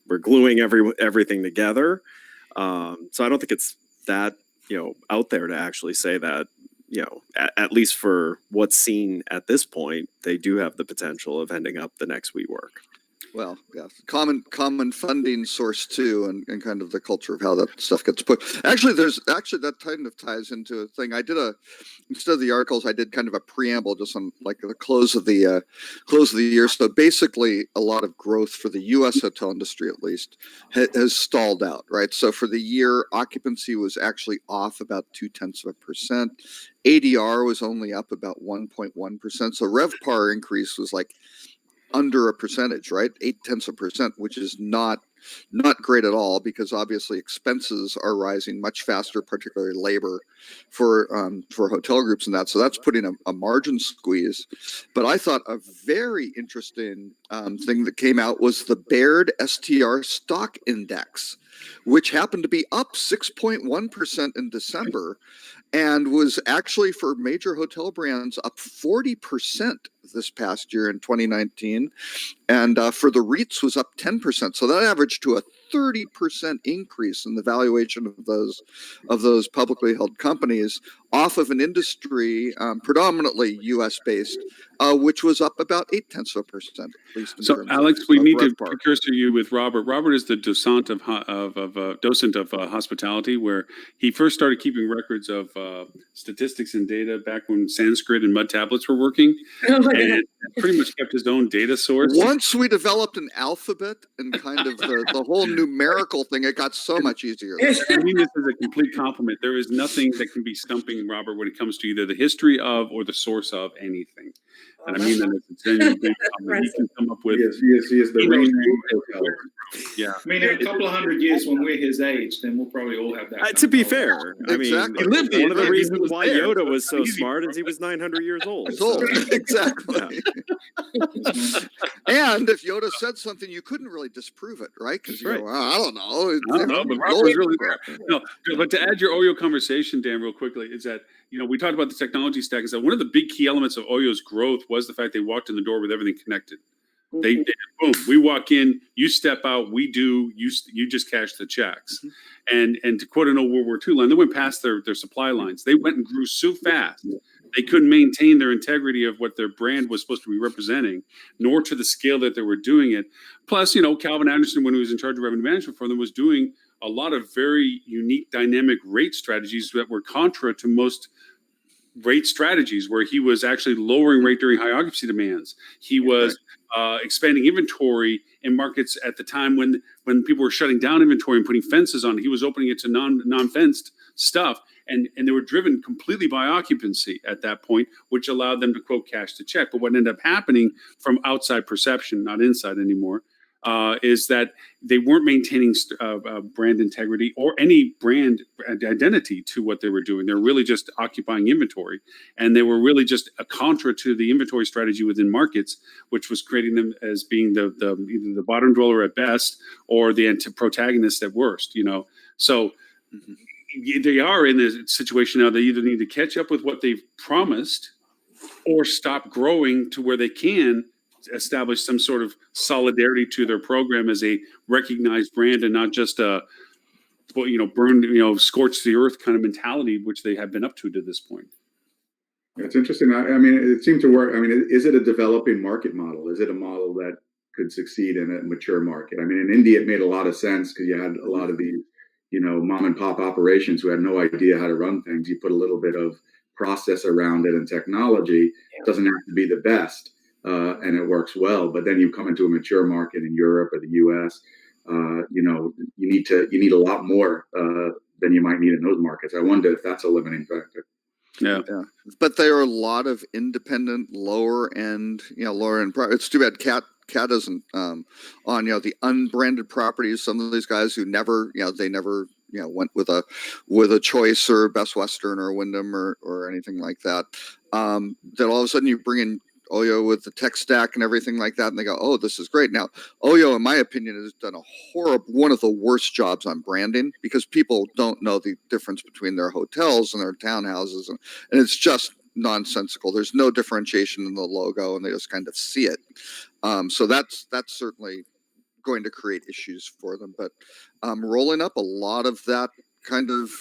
we're gluing everything together. So I don't think it's that out there to actually say that. At least for what's seen at this point, they do have the potential of ending up the next WeWork. Well, yeah, common funding source too, and kind of the culture of how that stuff gets put. Actually, that kind of ties into a thing. I did instead of the articles, I did kind of a preamble just on like the close of the year. So basically, a lot of growth for the U.S. hotel industry, at least, has stalled out. Right. So for the year, occupancy was actually off about 0.2%. ADR was only up about 1.1%. So RevPAR increase was like under a percentage, right? 0.8%, which is not great at all, because obviously expenses are rising much faster, particularly labor for hotel groups and that. So that's putting a margin squeeze. But I thought a very interesting thing that came out was the Baird STR stock index, which happened to be up 6.1% in December, and was actually for major hotel brands up 40% this past year in 2019. And for the REITs was up 10%. So that averaged to a 30% increase in the valuation of those publicly held companies off of an industry predominantly U.S. based, which was up about 0.8%. At least. So, Alex, we need to precursor you with Robert. Robert is the docent of hospitality, where he first started keeping records of statistics and data back when Sanskrit and mud tablets were working, and pretty much kept his own data source. Once we developed an alphabet and kind of the whole numerical thing, it got so much easier. I mean this as a complete compliment. There is nothing that can be stumping Robert when it comes to either the history of or the source of anything. And I mean that as a genuine big compliment. He can come up with. He is the Yeah. I mean, in a couple of 100 years, when we're his age, then we'll probably all have that. To be fair, Exactly. I mean, He lived one of the it. reasons He was why there. Yoda was so Easy. smart is he was 900 years old. Exactly. And if Yoda said something, you couldn't really disprove it, right? Because you Right. go, well, I don't know. I don't know, but Rob was really there. No, but to add your Oyo conversation, Dan, real quickly, is that, we talked about the technology stack, is that one of the big key elements of Oyo's growth was the fact they walked in the door with everything connected. They boom, we walk in, you step out, we do, you just cash the checks. And to quote an old World War II line, they went past their supply lines. They went and grew so fast. They couldn't maintain their integrity of what their brand was supposed to be representing, nor to the scale that they were doing it. Plus, Calvin Anderson, when he was in charge of revenue management for them, was doing a lot of very unique dynamic rate strategies that were contra to most rate strategies, where he was actually lowering rate during high occupancy demands. He was expanding inventory in markets at the time when people were shutting down inventory and putting fences on. He was opening it to non-fenced stuff. And they were driven completely by occupancy at that point, which allowed them to quote cash the check. But what ended up happening from outside perception, not inside anymore, is that they weren't maintaining brand integrity or any brand identity to what they were doing. They're really just occupying inventory, and they were really just a contra to the inventory strategy within markets, which was creating them as being either the bottom dweller at best or the protagonist at worst. So. They are in a situation now. They either need to catch up with what they've promised or stop growing to where they can establish some sort of solidarity to their program as a recognized brand and not just a, scorch the earth kind of mentality, which they have been up to this point. It's interesting. I mean, it seemed to work. I mean, is it a developing market model? Is it a model that could succeed in a mature market? I mean, in India, it made a lot of sense because you had a lot of these mom and pop operations who had no idea how to run things. You put a little bit of process around it and technology. It doesn't have to be the best, and it works well. But then you come into a mature market in Europe or the US, you need a lot more than you might need in those markets. I wonder if that's a limiting factor. Yeah. But there are a lot of independent, lower end. It's too bad Cat isn't on the unbranded properties. Some of these guys who never went with a Choice or Best Western or Wyndham or anything like that. That all of a sudden you bring in Oyo with the tech stack and everything like that, and they go, "Oh, this is great." Now, Oyo, in my opinion, has done one of the worst jobs on branding because people don't know the difference between their hotels and their townhouses, and it's just nonsensical. There's no differentiation in the logo, and they just kind of see it. So that's certainly going to create issues for them. But rolling up a lot of that kind of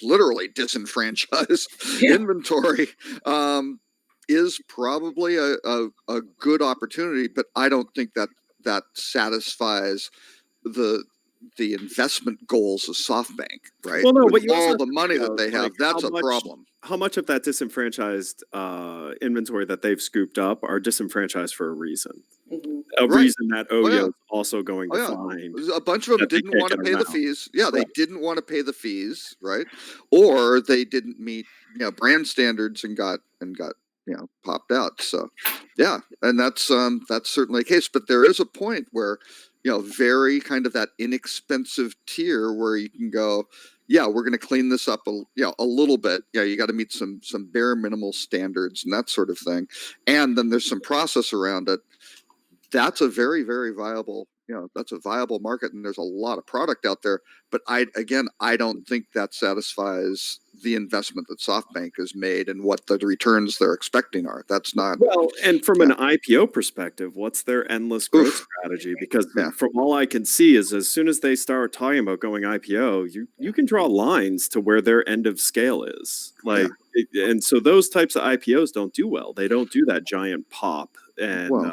literally disenfranchised inventory is probably a good opportunity. But I don't think that satisfies the investment goals of SoftBank, right? Well, no, with but you all also the money that they have, like, that's a problem. How much of that disenfranchised inventory that they've scooped up are disenfranchised for a reason? A Right. reason that Oh, Oyo yeah. is also going to find. A bunch of them that they didn't can't want to get pay the around. fees. Yeah, they Right. didn't want to pay the fees, right? Or they didn't meet brand standards and got popped out. So yeah, and that's certainly a case. But there is a point where very kind of that inexpensive tier where you can go, yeah, we're going to clean this up a little bit. Yeah, you got to meet some bare minimal standards and that sort of thing. And then there's some process around it. That's a very, very viable, that's a viable market, and there's a lot of product out there. But I don't think that satisfies the investment that SoftBank has made and what the returns they're expecting are. That's not Well, and from an IPO perspective, what's their endless growth strategy? Because from all I can see is as soon as they start talking about going IPO, you can draw lines to where their end of scale is. And so those types of IPOs don't do well. They don't do that giant pop and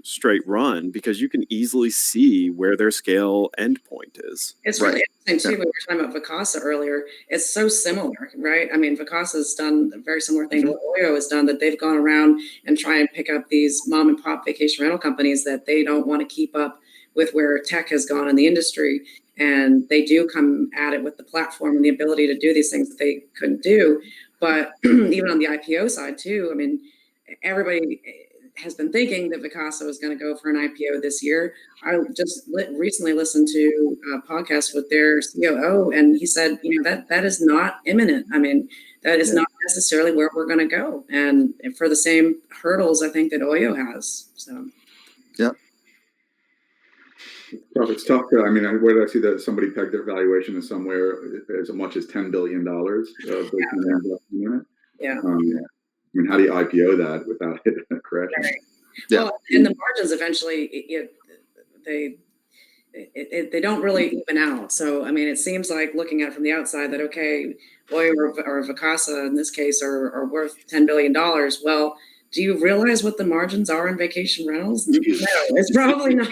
straight run because you can easily see where their scale endpoint is. It's really interesting too. When we were talking about Vacasa earlier, it's so similar, right? I mean, Vacasa's done a very similar thing to what Oyo has done, that they've gone around and try and pick up these mom and pop vacation rental companies that they don't want to keep up with where tech has gone in the industry. And they do come at it with the platform and the ability to do these things that they couldn't do. But even on the IPO side too, I mean, everybody has been thinking that Vacasa was going to go for an IPO this year. I just recently listened to a podcast with their COO, and he said, that is not imminent. I mean, that is not necessarily where we're going to go, and for the same hurdles, I think that Oyo has. So, yeah. Well, it's tough to. I mean, where did I see that somebody pegged their valuation as somewhere as much as $10 billion Yeah. I mean, how do you IPO that without hitting a crash? Right. Yeah. Well, and the margins eventually, they don't really even out. So, I mean, it seems like looking at it from the outside that, okay, Oyo or Vacasa in this case are worth $10 billion. Well, do you realize what the margins are in vacation rentals? No, it's probably not.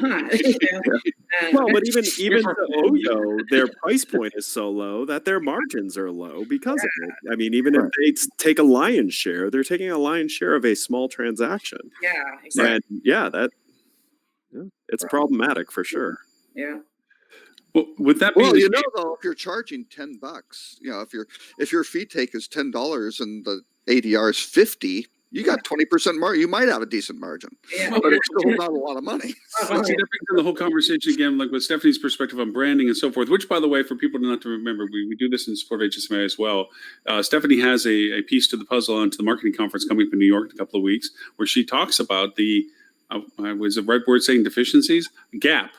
Well, but even to Oyo, their price point is so low that their margins are low because of it. I mean, even if they take a lion's share, they're taking a lion's share of a small transaction. Yeah, exactly. And it's problematic for sure. Yeah. Well, with that being though, if you're charging $10, if your fee take is $10 and the ADR is 50, you got 20% margin. You might have a decent margin, but it's still not a lot of money. That brings in the whole conversation again, like with Stephanie's perspective on branding and so forth, which, by the way, for people not to remember, we do this in support of HSMA as well. Stephanie has a piece to the puzzle onto the marketing conference coming up in New York in a couple of weeks, where she talks about the, was the right word saying deficiencies? Gap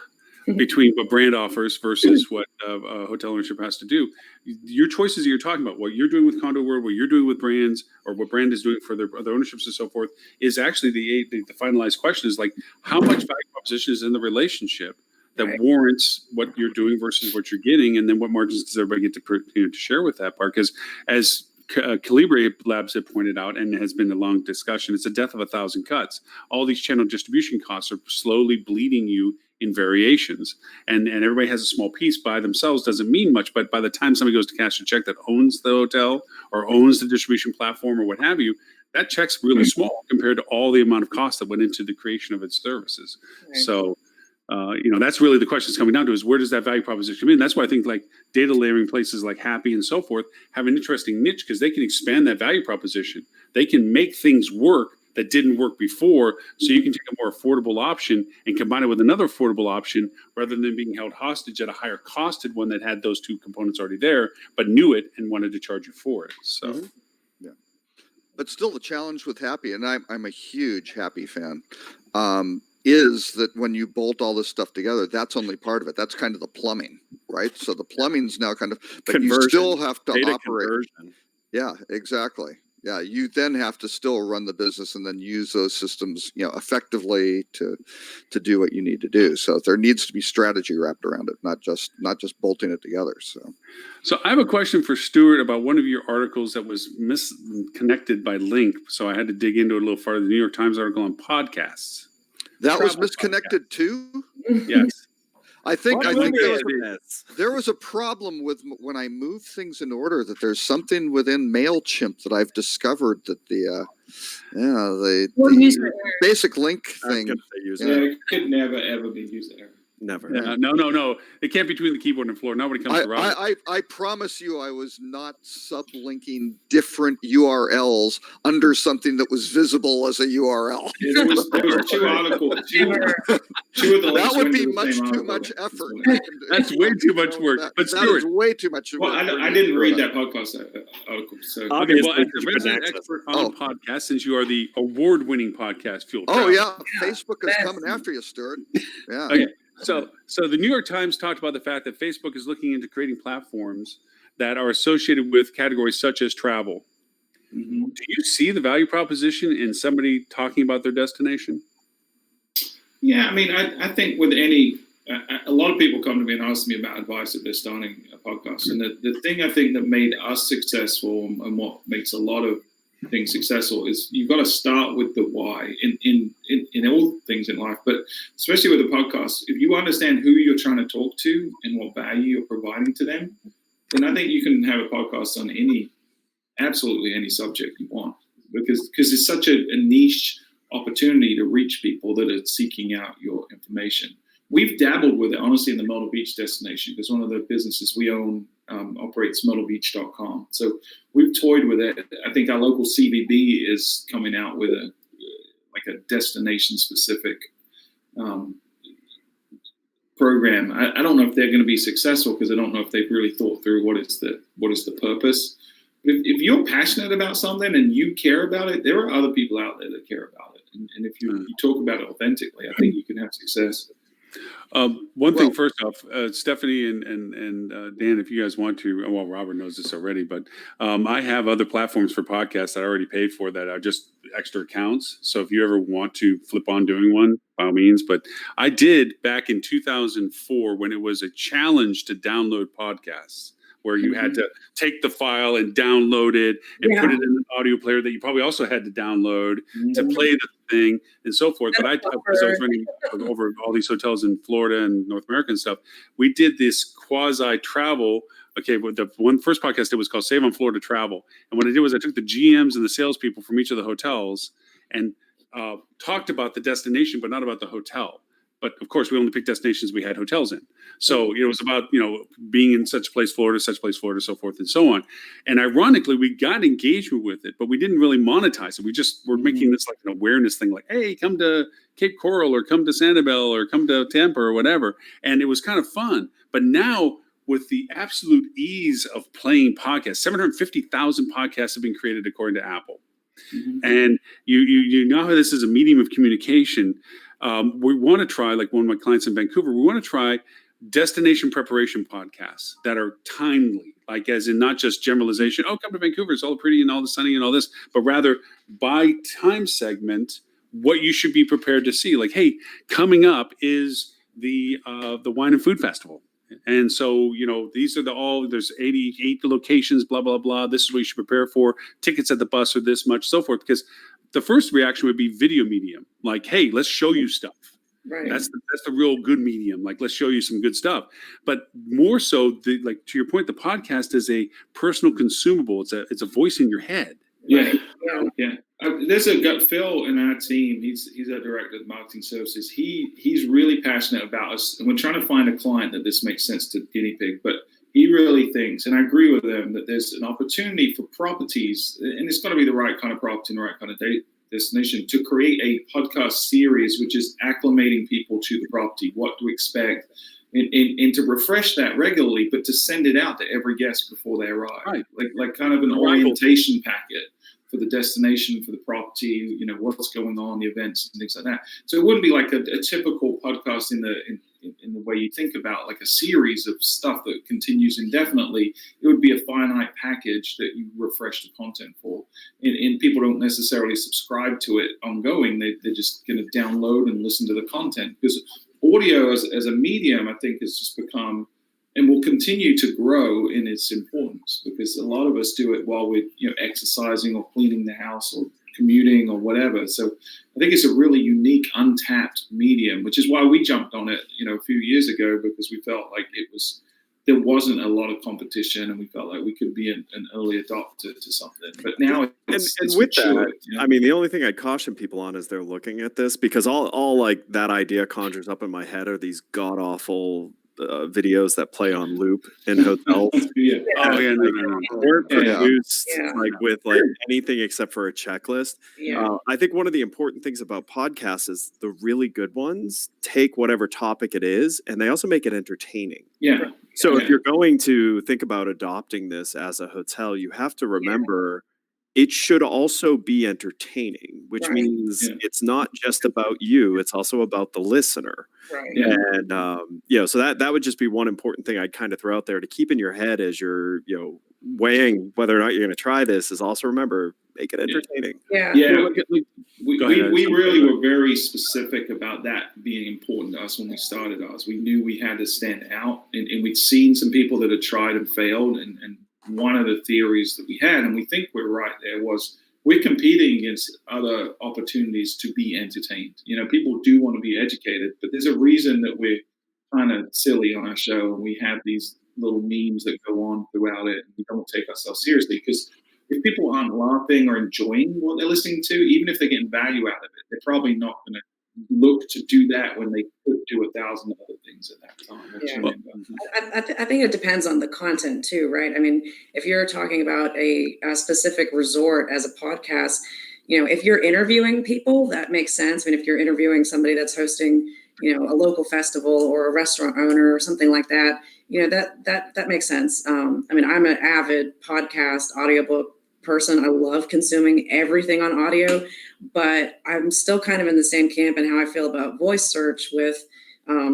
between what brand offers versus what hotel ownership has to do. Your choices that you're talking about, what you're doing with Condo World, what you're doing with brands, or what brand is doing for their other ownerships and so forth, is actually the finalized question is like, how much value proposition is in the relationship that warrants what you're doing versus what you're getting, and then what margins does everybody get to share with that part? Because as Calibri Labs have pointed out, and has been a long discussion, it's a death of 1,000 cuts. All these channel distribution costs are slowly bleeding you in variations, and everybody has a small piece by themselves, doesn't mean much, but by the time somebody goes to cash a check that owns the hotel or owns the distribution platform or what have you, that check's really small compared to all the amount of cost that went into the creation of its services. Right. So that's really the question it's coming down to, is where does that value proposition come in? That's why I think like data layering places like Happy and so forth have an interesting niche, because they can expand that value proposition. They can make things work that didn't work before, so you can take a more affordable option and combine it with another affordable option, rather than being held hostage at a higher costed one that had those two components already there, but knew it and wanted to charge you for it. So, yeah. But still, the challenge with Happy, and I'm a huge Happy fan, is that when you bolt all this stuff together, that's only part of it. That's kind of the plumbing, right? So the plumbing's now kind of, but you still have to operate. Conversion. Yeah, exactly. Yeah, you then have to still run the business and then use those systems, effectively to do what you need to do. So there needs to be strategy wrapped around it, not just bolting it together. So I have a question for Stuart about one of your articles that was misconnected by link. So I had to dig into it a little farther. The New York Times article on podcasts. That was misconnected too? Yes. I think there was a problem with when I move things in order, that there's something within MailChimp that I've discovered that the basic link thing. It could never ever be user error. Never. No. It can't be between the keyboard and floor. Not when it comes to Robert. I promise you, I was not sublinking different URLs under something that was visible as a URL. There was two articles. That would be too much effort. That's way too much work. But that is way too much work. Well, I didn't read that podcast article. So okay, well, as a resident expert on podcasts, since you are the award-winning podcast Fuel. Oh yeah, Facebook is coming after you, Stuart. Yeah. Okay. So the New York Times talked about the fact that Facebook is looking into creating platforms that are associated with categories such as travel. Mm-hmm. Do you see the value proposition in somebody talking about their destination? Yeah, I mean, I think with any, a lot of people come to me and ask me about advice if they're starting a podcast. And the thing I think that made us successful, and what makes a lot of things successful, is you've got to start with the why in all things in life, but especially with a podcast. If you understand who you're trying to talk to and what value you're providing to them, then I think you can have a podcast on absolutely any subject you want, because it's such a niche opportunity to reach people that are seeking out your information. We've dabbled with it, honestly, in the Myrtle Beach destination, because one of the businesses we own operates myrtlebeach.com. So we've toyed with it. I think our local CVB is coming out with a like a destination specific program. I don't know if they're going to be successful because I don't know if they've really thought through what is the purpose. If you're passionate about something and you care about it, there are other people out there that care about it. And if you talk about it authentically, I think you can have success. One thing first off, Stephanie and Dan, if you guys want to, well, Robert knows this already, but I have other platforms for podcasts that I already paid for that are just extra accounts. So if you ever want to flip on doing one, by all means. But I did back in 2004 when it was a challenge to download podcasts, where you had to take the file and download it and put it in an audio player that you probably also had to download to play the thing and so forth. But because I was running over all these hotels in Florida and North America and stuff, we did this quasi travel. Okay, but the first podcast it was called Save on Florida Travel. And what I did was I took the GMs and the salespeople from each of the hotels and talked about the destination, but not about the hotel. But of course, we only picked destinations we had hotels in. So it was about, being in such a place, Florida, so forth and so on. And ironically, we got engagement with it, but we didn't really monetize it. We just were making this like an awareness thing, like, hey, come to Cape Coral or come to Sanibel or come to Tampa or whatever. And it was kind of fun. But now with the absolute ease of playing podcasts, 750,000 podcasts have been created according to Apple. And you know how this is a medium of communication. We want to try, like one of my clients in Vancouver, we want to try destination preparation podcasts that are timely, like as in not just generalization, oh, come to Vancouver, it's all pretty and all the sunny and all this, but rather by time segment, what you should be prepared to see. Like, hey, coming up is the Wine and Food Festival. And so, these are there's 88 locations, blah, blah, blah. This is what you should prepare for. Tickets at the bus are this much, so forth. Because the first reaction would be video medium. Like, hey, let's show you stuff. Right. That's the real good medium. Like, let's show you some good stuff. But more so, to your point, the podcast is a personal consumable. It's a voice in your head. Yeah. There's a gut Phil in our team. He's our director of marketing services. He's really passionate about us, and we're trying to find a client that this makes sense to guinea pig. But he really thinks, and I agree with him, that there's an opportunity for properties, and it's got to be the right kind of property and the right kind of destination, to create a podcast series which is acclimating people to the property, what to expect, and to refresh that regularly, but to send it out to every guest before they arrive, right. like kind of an orientation packet for the destination, for the property, what's going on, the events and things like that. So it wouldn't be like a typical podcast in the way you think about, like a series of stuff that continues indefinitely. It would be a finite package that you refresh the content for, and people don't necessarily subscribe to it ongoing. They're just going to download and listen to the content, because audio as a medium, I think, has just become and will continue to grow in its importance, because a lot of us do it while we're exercising or cleaning the house or commuting or whatever. So I think it's a really unique, untapped medium, which is why we jumped on it, a few years ago, because we felt like there wasn't a lot of competition, and we felt like we could be an early adopter to something. But now it's with that, I mean, the only thing I'd caution people on is they're looking at this, because all like that idea conjures up in my head are these god awful videos that play on loop in hotels. Weren't produced like with like anything except for a checklist. I think one of the important things about podcasts is the really good ones take whatever topic it is, and they also make it entertaining. So if you're going to think about adopting this as a hotel, you have to remember it should also be entertaining, which means it's not just about you, it's also about the listener. And so that would just be one important thing I'd kind of throw out there to keep in your head as you're weighing whether or not you're going to try this, is also remember, make it entertaining. We really were very specific about that being important to us when we started ours. We knew we had to stand out, and we'd seen some people that had tried and failed, and one of the theories that we had, and we think we're right there, was we're competing against other opportunities to be entertained. People do want to be educated, but there's a reason that we're kind of silly on our show, and we have these little memes that go on throughout it, and we don't take ourselves seriously, because if people aren't laughing or enjoying what they're listening to, even if they're getting value out of it, they're probably not going to look to do that when they could do 1,000 other things at that time. I think it depends on the content too, right? I mean, if you're talking about a specific resort as a podcast, if you're interviewing people, that makes sense. I mean, if you're interviewing somebody that's hosting, a local festival or a restaurant owner or something like that, that makes sense. I mean, I'm an avid podcast audiobook person. I love consuming everything on audio, but I'm still kind of in the same camp in how I feel about voice search with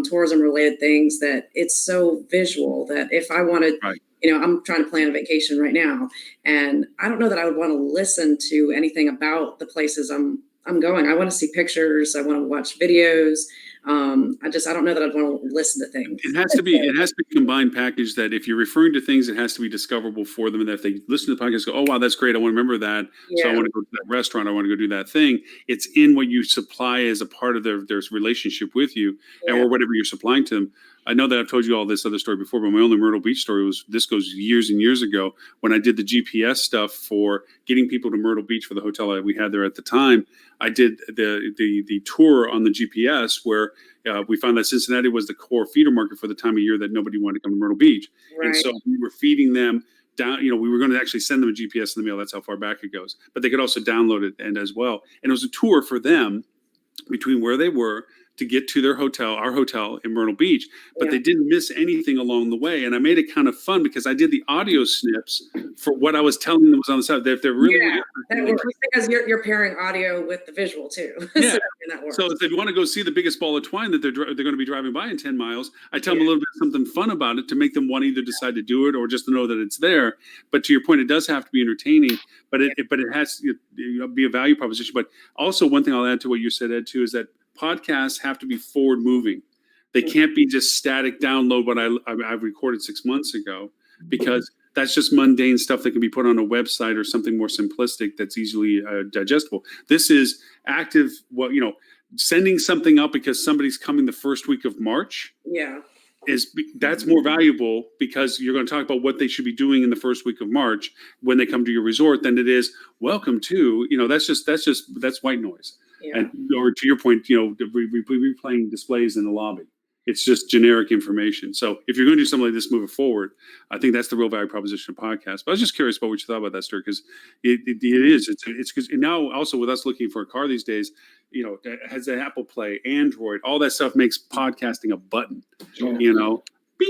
tourism related things, that it's so visual that if I wanted, Right. I'm trying to plan a vacation right now, and I don't know that I would want to listen to anything about the places I'm going. I want to see pictures. I want to watch videos. I don't know that I'd want to listen to things. It has to be a combined package that if you're referring to things, it has to be discoverable for them. And that if they listen to the podcast, go, oh, wow, that's great. I want to remember that. So I want to go to that restaurant. I want to go do that thing. It's in what you supply as a part of their relationship with you or whatever you're supplying to them. I know that I've told you all this other story before, but my only Myrtle Beach story this goes years and years ago when I did the GPS stuff for getting people to Myrtle Beach for the hotel that we had there at the time. I did the tour on the GPS where we found that Cincinnati was the core feeder market for the time of year that nobody wanted to come to Myrtle Beach. Right. And so we were feeding them down, we were going to actually send them a GPS in the mail. That's how far back it goes. But they could also download it and as well. And it was a tour for them between where they were to get to their hotel, our hotel in Myrtle Beach, but they didn't miss anything along the way. And I made it kind of fun because I did the audio snips for what I was telling them was on the side. If they're really, that works because you're pairing audio with the visual too. Yeah. That works. So if they want to go see the biggest ball of twine that they're going to be driving by in 10 miles, I tell them a little bit something fun about it to make them want to either decide to do it or just to know that it's there. But to your point, it does have to be entertaining, but it has to be a value proposition. But also one thing I'll add to what you said, Ed, too, is that podcasts have to be forward moving. They can't be just static download what I've recorded 6 months ago, because that's just mundane stuff that can be put on a website or something more simplistic that's easily digestible. This is active, sending something out because somebody's coming the first week of March. That's more valuable because you're going to talk about what they should be doing in the first week of March when they come to your resort than it is welcome to, that's white noise. And or to your point, replaying displays in the lobby. It's just generic information. So if you're going to do something like this moving forward, I think that's the real value proposition of podcasts. But I was just curious about what you thought about that, Stuart, because it is. It's because now also with us looking for a car these days, it has an Apple Play, Android, all that stuff makes podcasting a button. Bing,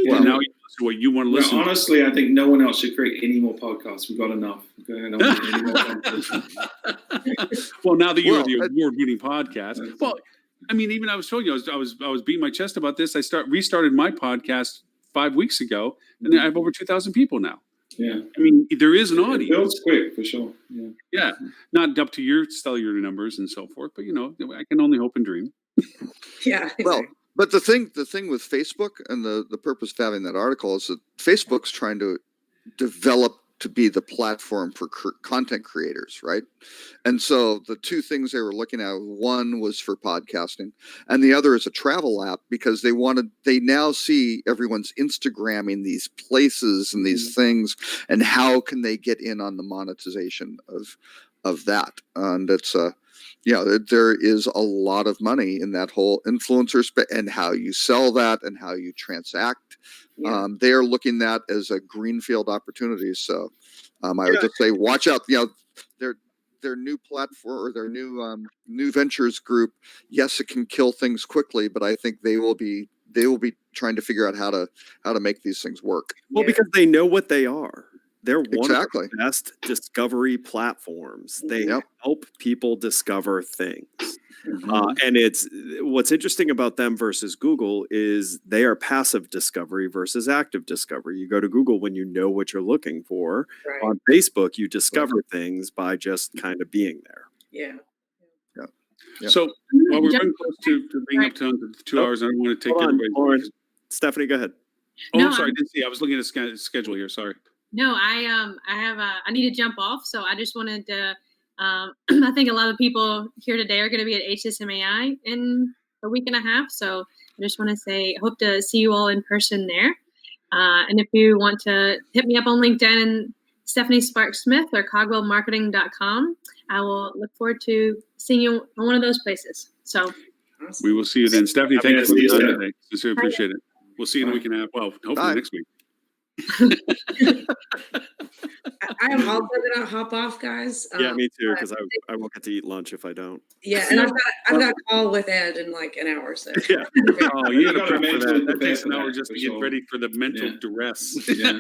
and now you listen to what you want to listen to. Honestly, I think no one else should create any more podcasts. We've got enough. Okay? I don't want any more Well, now that you're the award-winning podcast, well, I mean, even I was telling you, I was beating my chest about this. I restarted my podcast 5 weeks ago, and I have over 2,000 people now. Yeah, I mean, there is an audience. It builds quick for sure. Yeah, not up to your cellular numbers and so forth, but I can only hope and dream. Well, but the thing with Facebook and the purpose of having that article is that Facebook's trying to develop to be the platform for content creators, right? And so the two things they were looking at, one was for podcasting and the other is a travel app, because they now see everyone's Instagramming these places and these things, and how can they get in on the monetization of that? And it's there is a lot of money in that whole influencer and how you sell that and how you transact. They are looking at that as a greenfield opportunity. So I would just say, watch out. Their new platform or their new ventures group. Yes, it can kill things quickly, but I think they will be trying to figure out how to make these things work. Well, because they know what they are. They're one Exactly. of the best discovery platforms. They help people discover things. And it's what's interesting about them versus Google is they are passive discovery versus active discovery. You go to Google when you know what you're looking for. Right. On Facebook, you discover things by just kind of being there. Yeah. So while we're running close to being up to 2 hours, I don't want to take everybody. Lauren. Stephanie, go ahead. Oh, no, I'm sorry. I didn't see. I was looking at the schedule here. Sorry. No, I need to jump off, so I just wanted to. I think a lot of people here today are going to be at HSMAI in a week and a half, so I just want to say, hope to see you all in person there. And if you want to hit me up on LinkedIn and Stephanie Sparks Smith or CogwellMarketing.com, I will look forward to seeing you on one of those places. So we will see you then, Stephanie. Thank you for see the you time today. Sincerely appreciate it. We'll see you in a week and a half. Well, hopefully next week. I am also gonna hop off, guys. Yeah, me too, but- because I won't get to eat lunch if I don't. Yeah, and I've got a call with Ed in like an hour, so. Yeah. Oh, you gotta gotta prep for mentally that. That prepare takes for an hour that, just to for get sure. ready for the mental Yeah. duress. Yeah.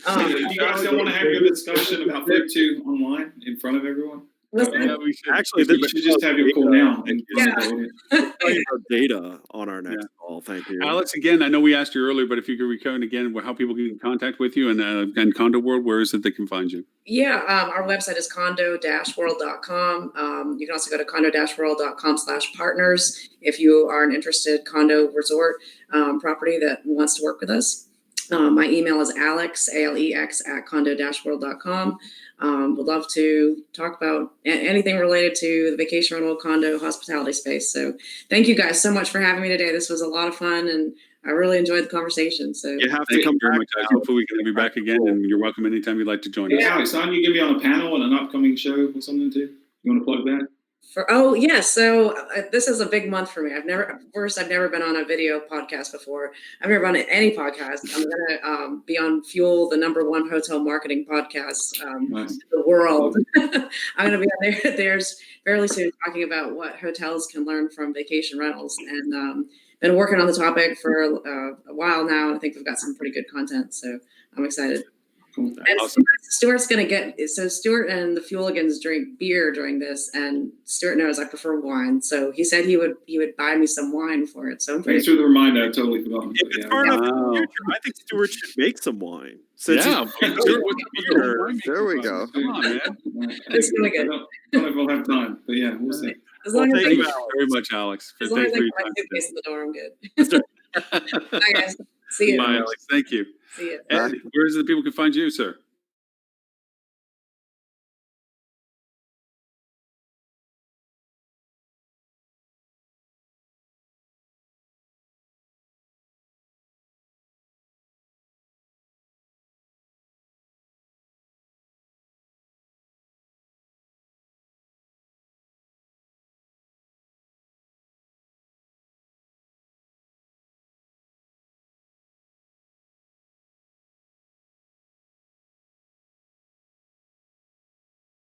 Um, Do you guys still want to have a good discussion about Flip 2 online in front of everyone? listen, Yeah, we should. Actually, You should just have your call now. In front of the audience. Talking about data on our next Yeah. call. Thank you. Alex, again, I know we asked you earlier, but if you could recount again how people get in contact with you and Condo World, where is it they can find you? Yeah, our website is condo-world.com. You can also go to condo-world.com/partners if you are an interested condo resort property that wants to work with us. My email is alex, ALEX, @condo-world.com. Would love to talk about anything related to the vacation rental, condo, hospitality space. So thank you guys so much for having me today. This was a lot of fun and I really enjoyed the conversation. So You have to Thank come you very back. much, guys. Hopefully we can have you back again, and you're welcome anytime you'd like to join us. Hey, Alex, aren't you going to be on a panel on an upcoming show or something too? You want to plug that? so this is a big month for me. I've never been on a video podcast before. I've never been on any podcast. I'm gonna be on Fuel, the #1 hotel marketing podcast Nice. in the world. I'm gonna be on theirs fairly soon, talking about what hotels can learn from vacation rentals, and been working on the topic for a while now. And I think we've got some pretty good content, so I'm excited. Cool. And Awesome. Stuart's gonna Stuart and the Fueligans drink beer during this, and Stuart knows I prefer wine, so he said he would buy me some wine for it. So I'm pretty Thanks for the reminder. I totally forgot. If it's far enough in the future, I think Stuart should make some wine. Since Yeah, he's- Stuart, what's the beer? There we go. Come on, man. It's really good. I don't know if we'll have time, but yeah, we'll see. as long Well, as Thank I you very much, Alex. as long as Thanks I for get your my time suitcase in the door, I'm good. today. Bye guys. See you. Bye, Alex. Thank you. See you. And where is it the people can find you, sir?